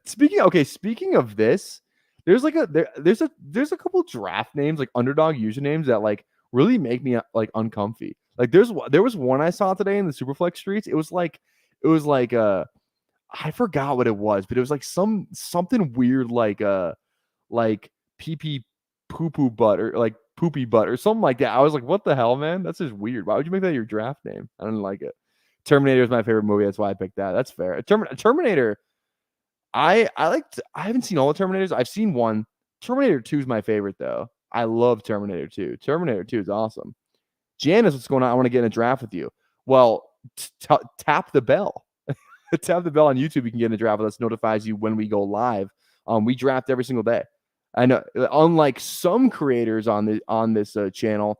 Speaking of this, there's a couple draft names, like Underdog usernames, that like really make me like uncomfy. Like there was one I saw today in the Superflex streets. It was like I forgot what it was, but it was like something weird, like PP poo poo butt, or like poopy butt or something like that. I was like, what the hell, man? That's just weird. Why would you make that your draft name? I didn't like it. Terminator is my favorite movie. That's why I picked that. That's fair. Terminator. I haven't seen all the Terminators. I've seen one. Terminator 2 is my favorite though. I love Terminator 2. Terminator 2 is awesome. Janice, what's going on? I want to get in a draft with you. Well, tap the bell. Tap the bell on YouTube. You can get in a draft with us. Notifies you when we go live. We draft every single day. I know, unlike some creators on this channel,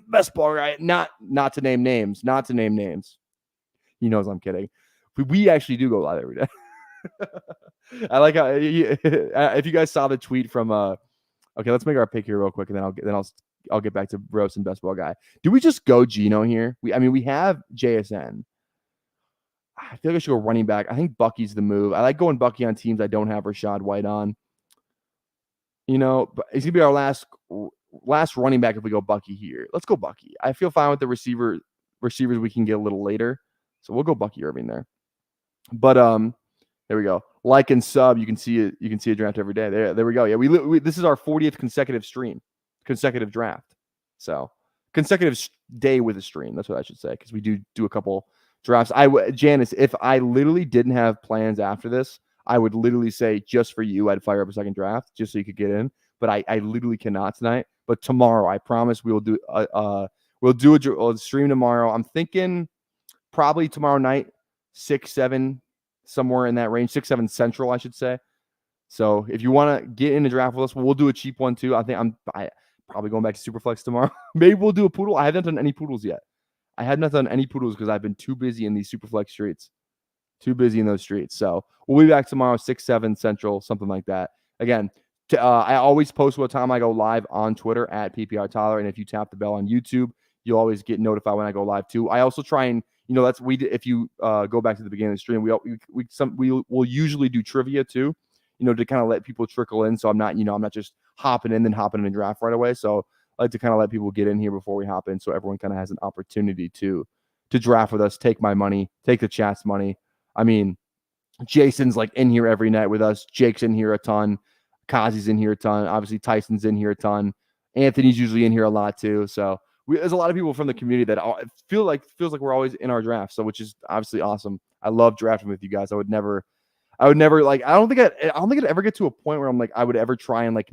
best ball guy. Not to name names. He knows I'm kidding. We actually do go live every day. I like how if you guys saw the tweet from okay, let's make our pick here real quick, and then I'll get back to roast and best ball guy. Do we just go Geno here? I mean we have JSN. I feel like I should go running back. I think Bucky's the move. I like going Bucky on teams I don't have Rashad White on. You know, but it's gonna be our last running back if we go Bucky here. Let's go Bucky. I feel fine with the receivers we can get a little later. So we'll go Bucky Irving there. But there we go. Like and sub, you can see it. You can see a draft every day. There we go. Yeah, we this is our 40th consecutive draft. So consecutive day with a stream. That's what I should say, because we do a couple drafts. Janice, if I literally didn't have plans after this, I would literally say just for you, I'd fire up a second draft just so you could get in. But I literally cannot tonight. But tomorrow, I promise we'll do a stream tomorrow. I'm thinking probably tomorrow night, 6, 7, somewhere in that range, 6, 7 Central, I should say. So if you want to get in the draft with us, we'll do a cheap one too. I think I'm probably going back to Superflex tomorrow. Maybe we'll do a poodle. I haven't done any poodles yet. I have not done any poodles because I've been too busy in these Superflex streets. Too busy in those streets. So we'll be back tomorrow, 6, 7 Central, something like that. Again, I always post what time I go live on Twitter at PPR Tyler. And if you tap the bell on YouTube, you'll always get notified when I go live too. I also try and, you know, if you go back to the beginning of the stream, we'll usually do trivia too, you know, to kind of let people trickle in. So I'm not just hopping in a draft right away. So I like to kind of let people get in here before we hop in, so everyone kind of has an opportunity to draft with us, take my money, take the chat's money. I mean, Jason's like in here every night with us. Jake's in here a ton. Kazi's in here a ton. Obviously, Tyson's in here a ton. Anthony's usually in here a lot too. So there's a lot of people from the community that feels like we're always in our draft. So which is obviously awesome. I love drafting with you guys. I would never like. I don't think I'd ever get to a point where I'm like I would ever try and like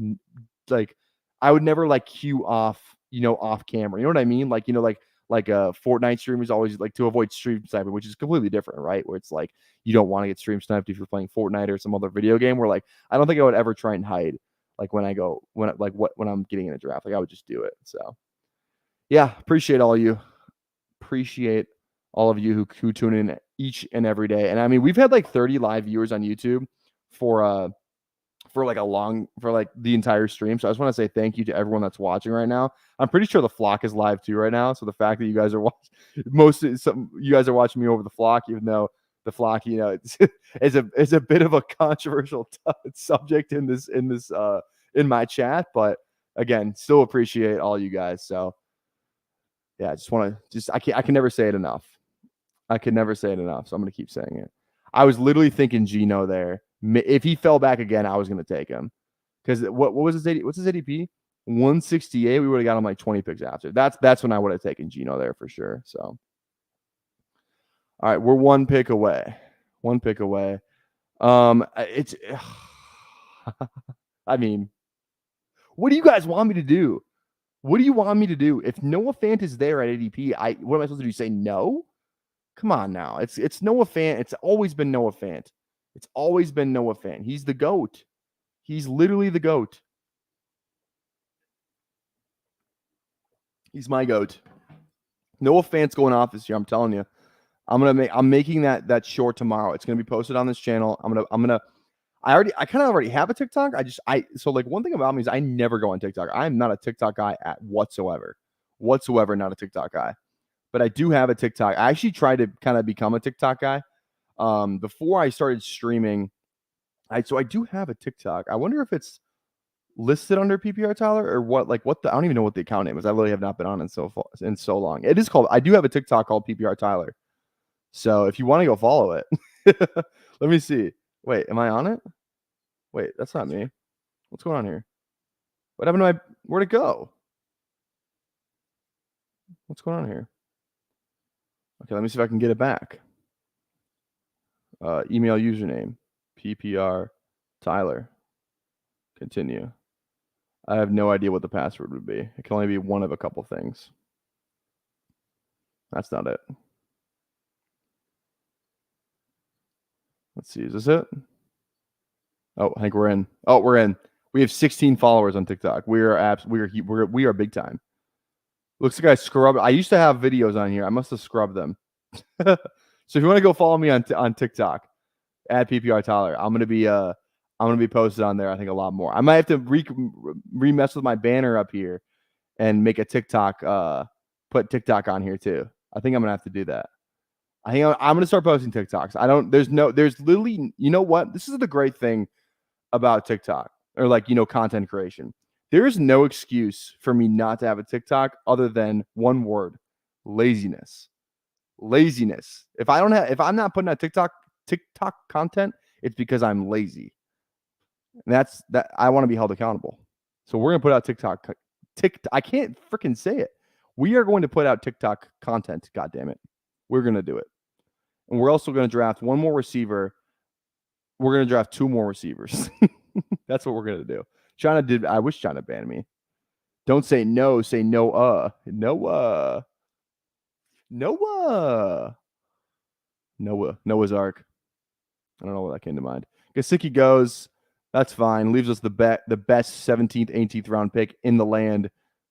I would never like cue off, you know, off camera. You know what I mean? Like, you know, like a Fortnite stream is always like to avoid stream sniping, which is completely different, right? Where it's like you don't want to get stream sniped if you're playing Fortnite or some other video game. Where like I don't think I would ever try and hide like when I'm getting in a draft. Like I would just do it. So yeah, appreciate all of you. Appreciate all of you who tune in each and every day. And I mean, we've had like 30 live viewers on YouTube for the entire stream. So I just want to say thank you to everyone that's watching right now. I'm pretty sure the flock is live too right now. So the fact that you guys are you guys are watching me over the flock, even though the flock, you know, is a bit of a controversial subject in my chat. But again, still appreciate all you guys. So yeah, I just want to I can never say it enough. I can never say it enough. So I'm going to keep saying it. I was literally thinking Geno there. If he fell back again, I was going to take him. Because what was his ADP? What's his ADP? 168. We would have got him like 20 picks after. That's when I would have taken Geno there for sure. So, all right, we're one pick away. It's. I mean, what do you guys want me to do? What do you want me to do? If Noah Fant is there at ADP, what am I supposed to do? Say no? Come on now. It's Noah Fant. It's always been Noah Fant. It's always been Noah Fant. He's the GOAT. He's literally the GOAT. He's my GOAT. Noah Fant's going off this year. I'm telling you. I'm making that short tomorrow. It's gonna be posted on this channel. I kind of already have a TikTok. So like one thing about me is I never go on TikTok. I'm not a TikTok guy at whatsoever. Not a TikTok guy. But I do have a TikTok. I actually tried to kind of become a TikTok guy. Before I started streaming, I do have a TikTok. I wonder if it's listed under PPR Tyler or what. I don't even know what the account name is. I really have not been on in so long. It is called. I do have a TikTok called PPR Tyler. So if you want to go follow it, let me see. Wait, am I on it? Wait, that's not me. What's going on here? What happened to where'd it go? What's going on here? Okay, let me see if I can get it back. Email username, PPR Tyler. Continue. I have no idea what the password would be. It can only be one of a couple things. That's not it. Let's see. Is this it? Oh, I think we're in. Oh, we're in. We have 16 followers on TikTok. We are big time. Looks like I scrubbed. I used to have videos on here. I must have scrubbed them. So if you want to go follow me on TikTok, At PPR Tyler. I'm gonna be posted on there. I think a lot more. I might have to remess with my banner up here and make a TikTok. Put TikTok on here too. I think I'm gonna have to do that. I think I'm gonna start posting TikToks. There's literally, you know what? This is the great thing about TikTok or like, content creation. There is no excuse for me not to have a TikTok other than one word: laziness. Laziness. If I'm not putting out TikTok content, it's because I'm lazy. And that's that. I want to be held accountable. So we're gonna put out TikTok. I can't freaking say it. We are going to put out TikTok content. God damn it. We're gonna do it. And we're also gonna draft one more receiver. We're gonna draft 2 more receivers. That's what we're gonna do. I wish China banned me. Don't say no. Say no. Noah. Noah's Ark. I don't know what that came to mind. Gesicki goes. That's fine. Leaves us the best 17th, 18th round pick in the land,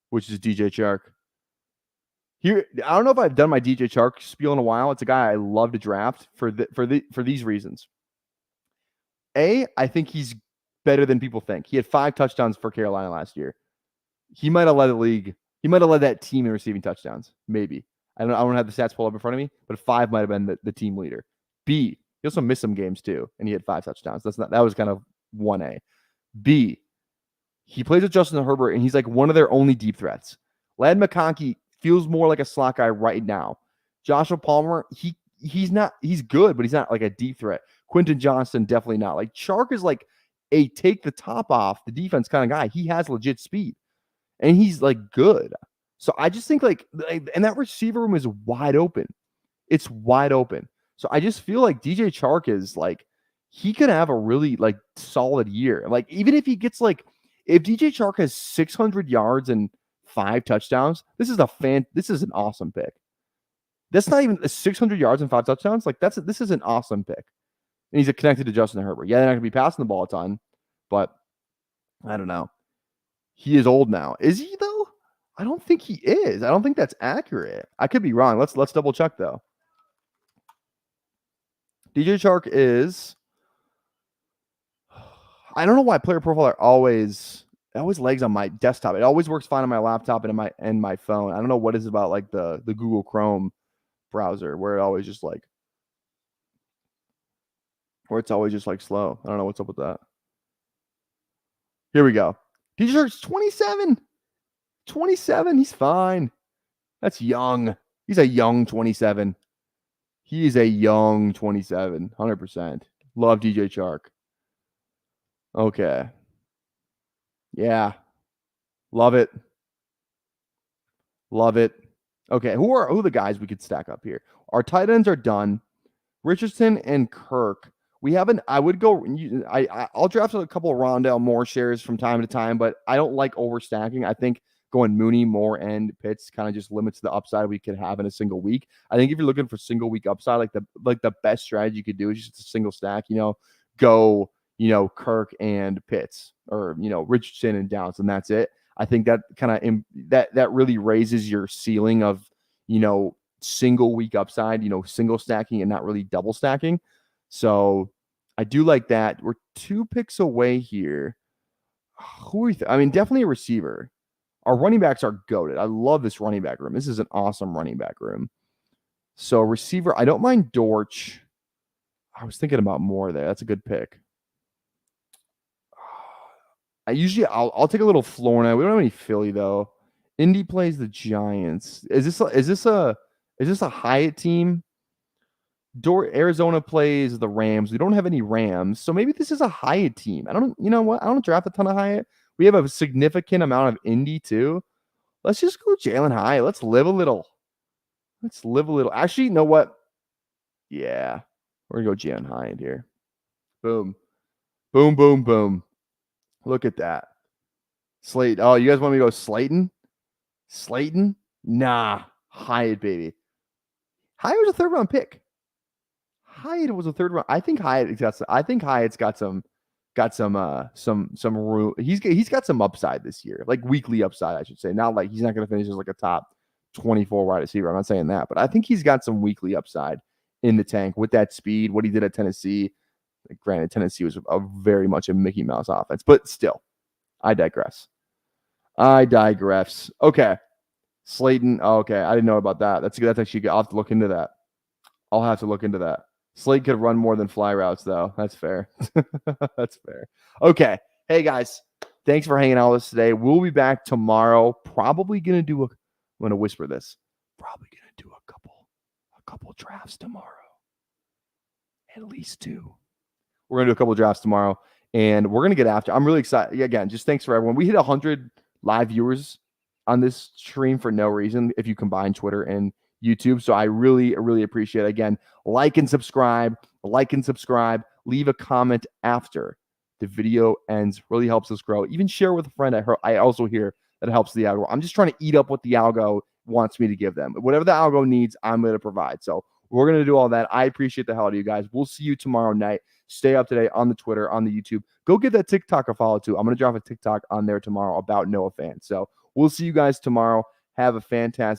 which is DJ Chark. Here, I don't know if I've done my DJ Chark spiel in a while. It's a guy I love to draft for these reasons. I think he's better than people think. He had 5 touchdowns for Carolina last year. He might have led the league. He might have led that team in receiving touchdowns. Maybe. I don't have the stats pulled up in front of me, but 5 might have been the team leader. B, he also missed some games too, and he had 5 touchdowns. That was kind of 1A. B, he plays with Justin Herbert, and he's like one of their only deep threats. Ladd McConkey feels more like a slot guy right now. Joshua Palmer, he's good, but he's not like a deep threat. Quentin Johnston, definitely not. Like Chark is like a take the top off the defense kind of guy. He has legit speed, and he's like good. So I just think and that receiver room is wide open. It's wide open. So I just feel like DJ Chark is like, he could have a really like solid year. Like even if he gets if DJ Chark has 600 yards and 5 touchdowns, this is an awesome pick. That's not even 600 yards and 5 touchdowns. Like this is an awesome pick. And he's connected to Justin Herbert. Yeah, they're not gonna be passing the ball a ton, but I don't know. He is old now. Is he though? I don't think he is. I don't think that's accurate. I could be wrong. Let's double check though. DJ Chark is. I don't know why player profile always lags on my desktop. It always works fine on my laptop and my phone. I don't know what is about like the Google Chrome browser where it's always just slow. I don't know what's up with that. Here we go. DJ Chark's 27. 27. He's fine. That's young. He's a young 27. He is a young 27. 100%. Love DJ Chark. Okay. Yeah. Love it. Love it. Okay. Who are the guys we could stack up here? Our tight ends are done. Richardson and Kirk. We haven't. I'll draft a couple of Rondale Moore shares from time to time, but I don't like overstacking. I think going Mooney, Moore, and Pitts kind of just limits the upside we could have in a single week. I think if you're looking for single week upside, the best strategy you could do is just a single stack. Go Kirk and Pitts, or Richardson and Downs, and that's it. I think that kind of that really raises your ceiling of single week upside. Single stacking and not really double stacking. So I do like that. We're 2 picks away here. Who are definitely a receiver. Our running backs are goated. I love this running back room. This is an awesome running back room. So receiver, I don't mind Dortch. I was thinking about Moore there. That's a good pick. I'll take a little Florida. We don't have any Philly though. Indy plays the Giants. Is this a Hyatt team? Arizona plays the Rams. We don't have any Rams, so maybe this is a Hyatt team. I don't draft a ton of Hyatt. We have a significant amount of Indy too. Let's just go Jalen Hyatt. Let's live a little. Actually, you know what? Yeah, we're gonna go Jalen Hyatt here. Boom, boom, boom, boom. Look at that. Slate. Oh, you guys want me to go Slayton? Slayton? Nah. Hyatt, baby. Hyatt was a 3rd round pick. Hyatt was a 3rd round. I think Hyatt's got some room. He's got some upside this year, like weekly upside, I should say. Not like he's not going to finish as like a top 24 wide receiver. I'm not saying that, but I think he's got some weekly upside in the tank with that speed. What he did at Tennessee, Granted, Tennessee was very much a Mickey Mouse offense, but still, I digress. Okay. Slayton. Oh, okay. I didn't know about that. That's actually good. I'll have to look into that. Slade could run more than fly routes, though. That's fair. That's fair. Okay. Hey, guys. Thanks for hanging out with us today. We'll be back tomorrow. Probably going to do I'm going to whisper this. Probably going to do a couple drafts tomorrow. At least 2. We're going to do a couple drafts tomorrow, and we're going to get after. I'm really excited. Again, just thanks for everyone. We hit 100 live viewers on this stream for no reason if you combine Twitter and YouTube. So I really, really appreciate it. Again, like and subscribe. Leave a comment after the video ends. Really helps us grow. Even share with a friend. I also hear that helps the algo. I'm just trying to eat up what the algo wants me to give them. Whatever the algo needs, I'm going to provide. So we're going to do all that. I appreciate the hell out of you guys. We'll see you tomorrow night. Stay up to date on the Twitter, on the YouTube. Go give that TikTok a follow too. I'm going to drop a TikTok on there tomorrow about Noah fans. So we'll see you guys tomorrow. Have a fantastic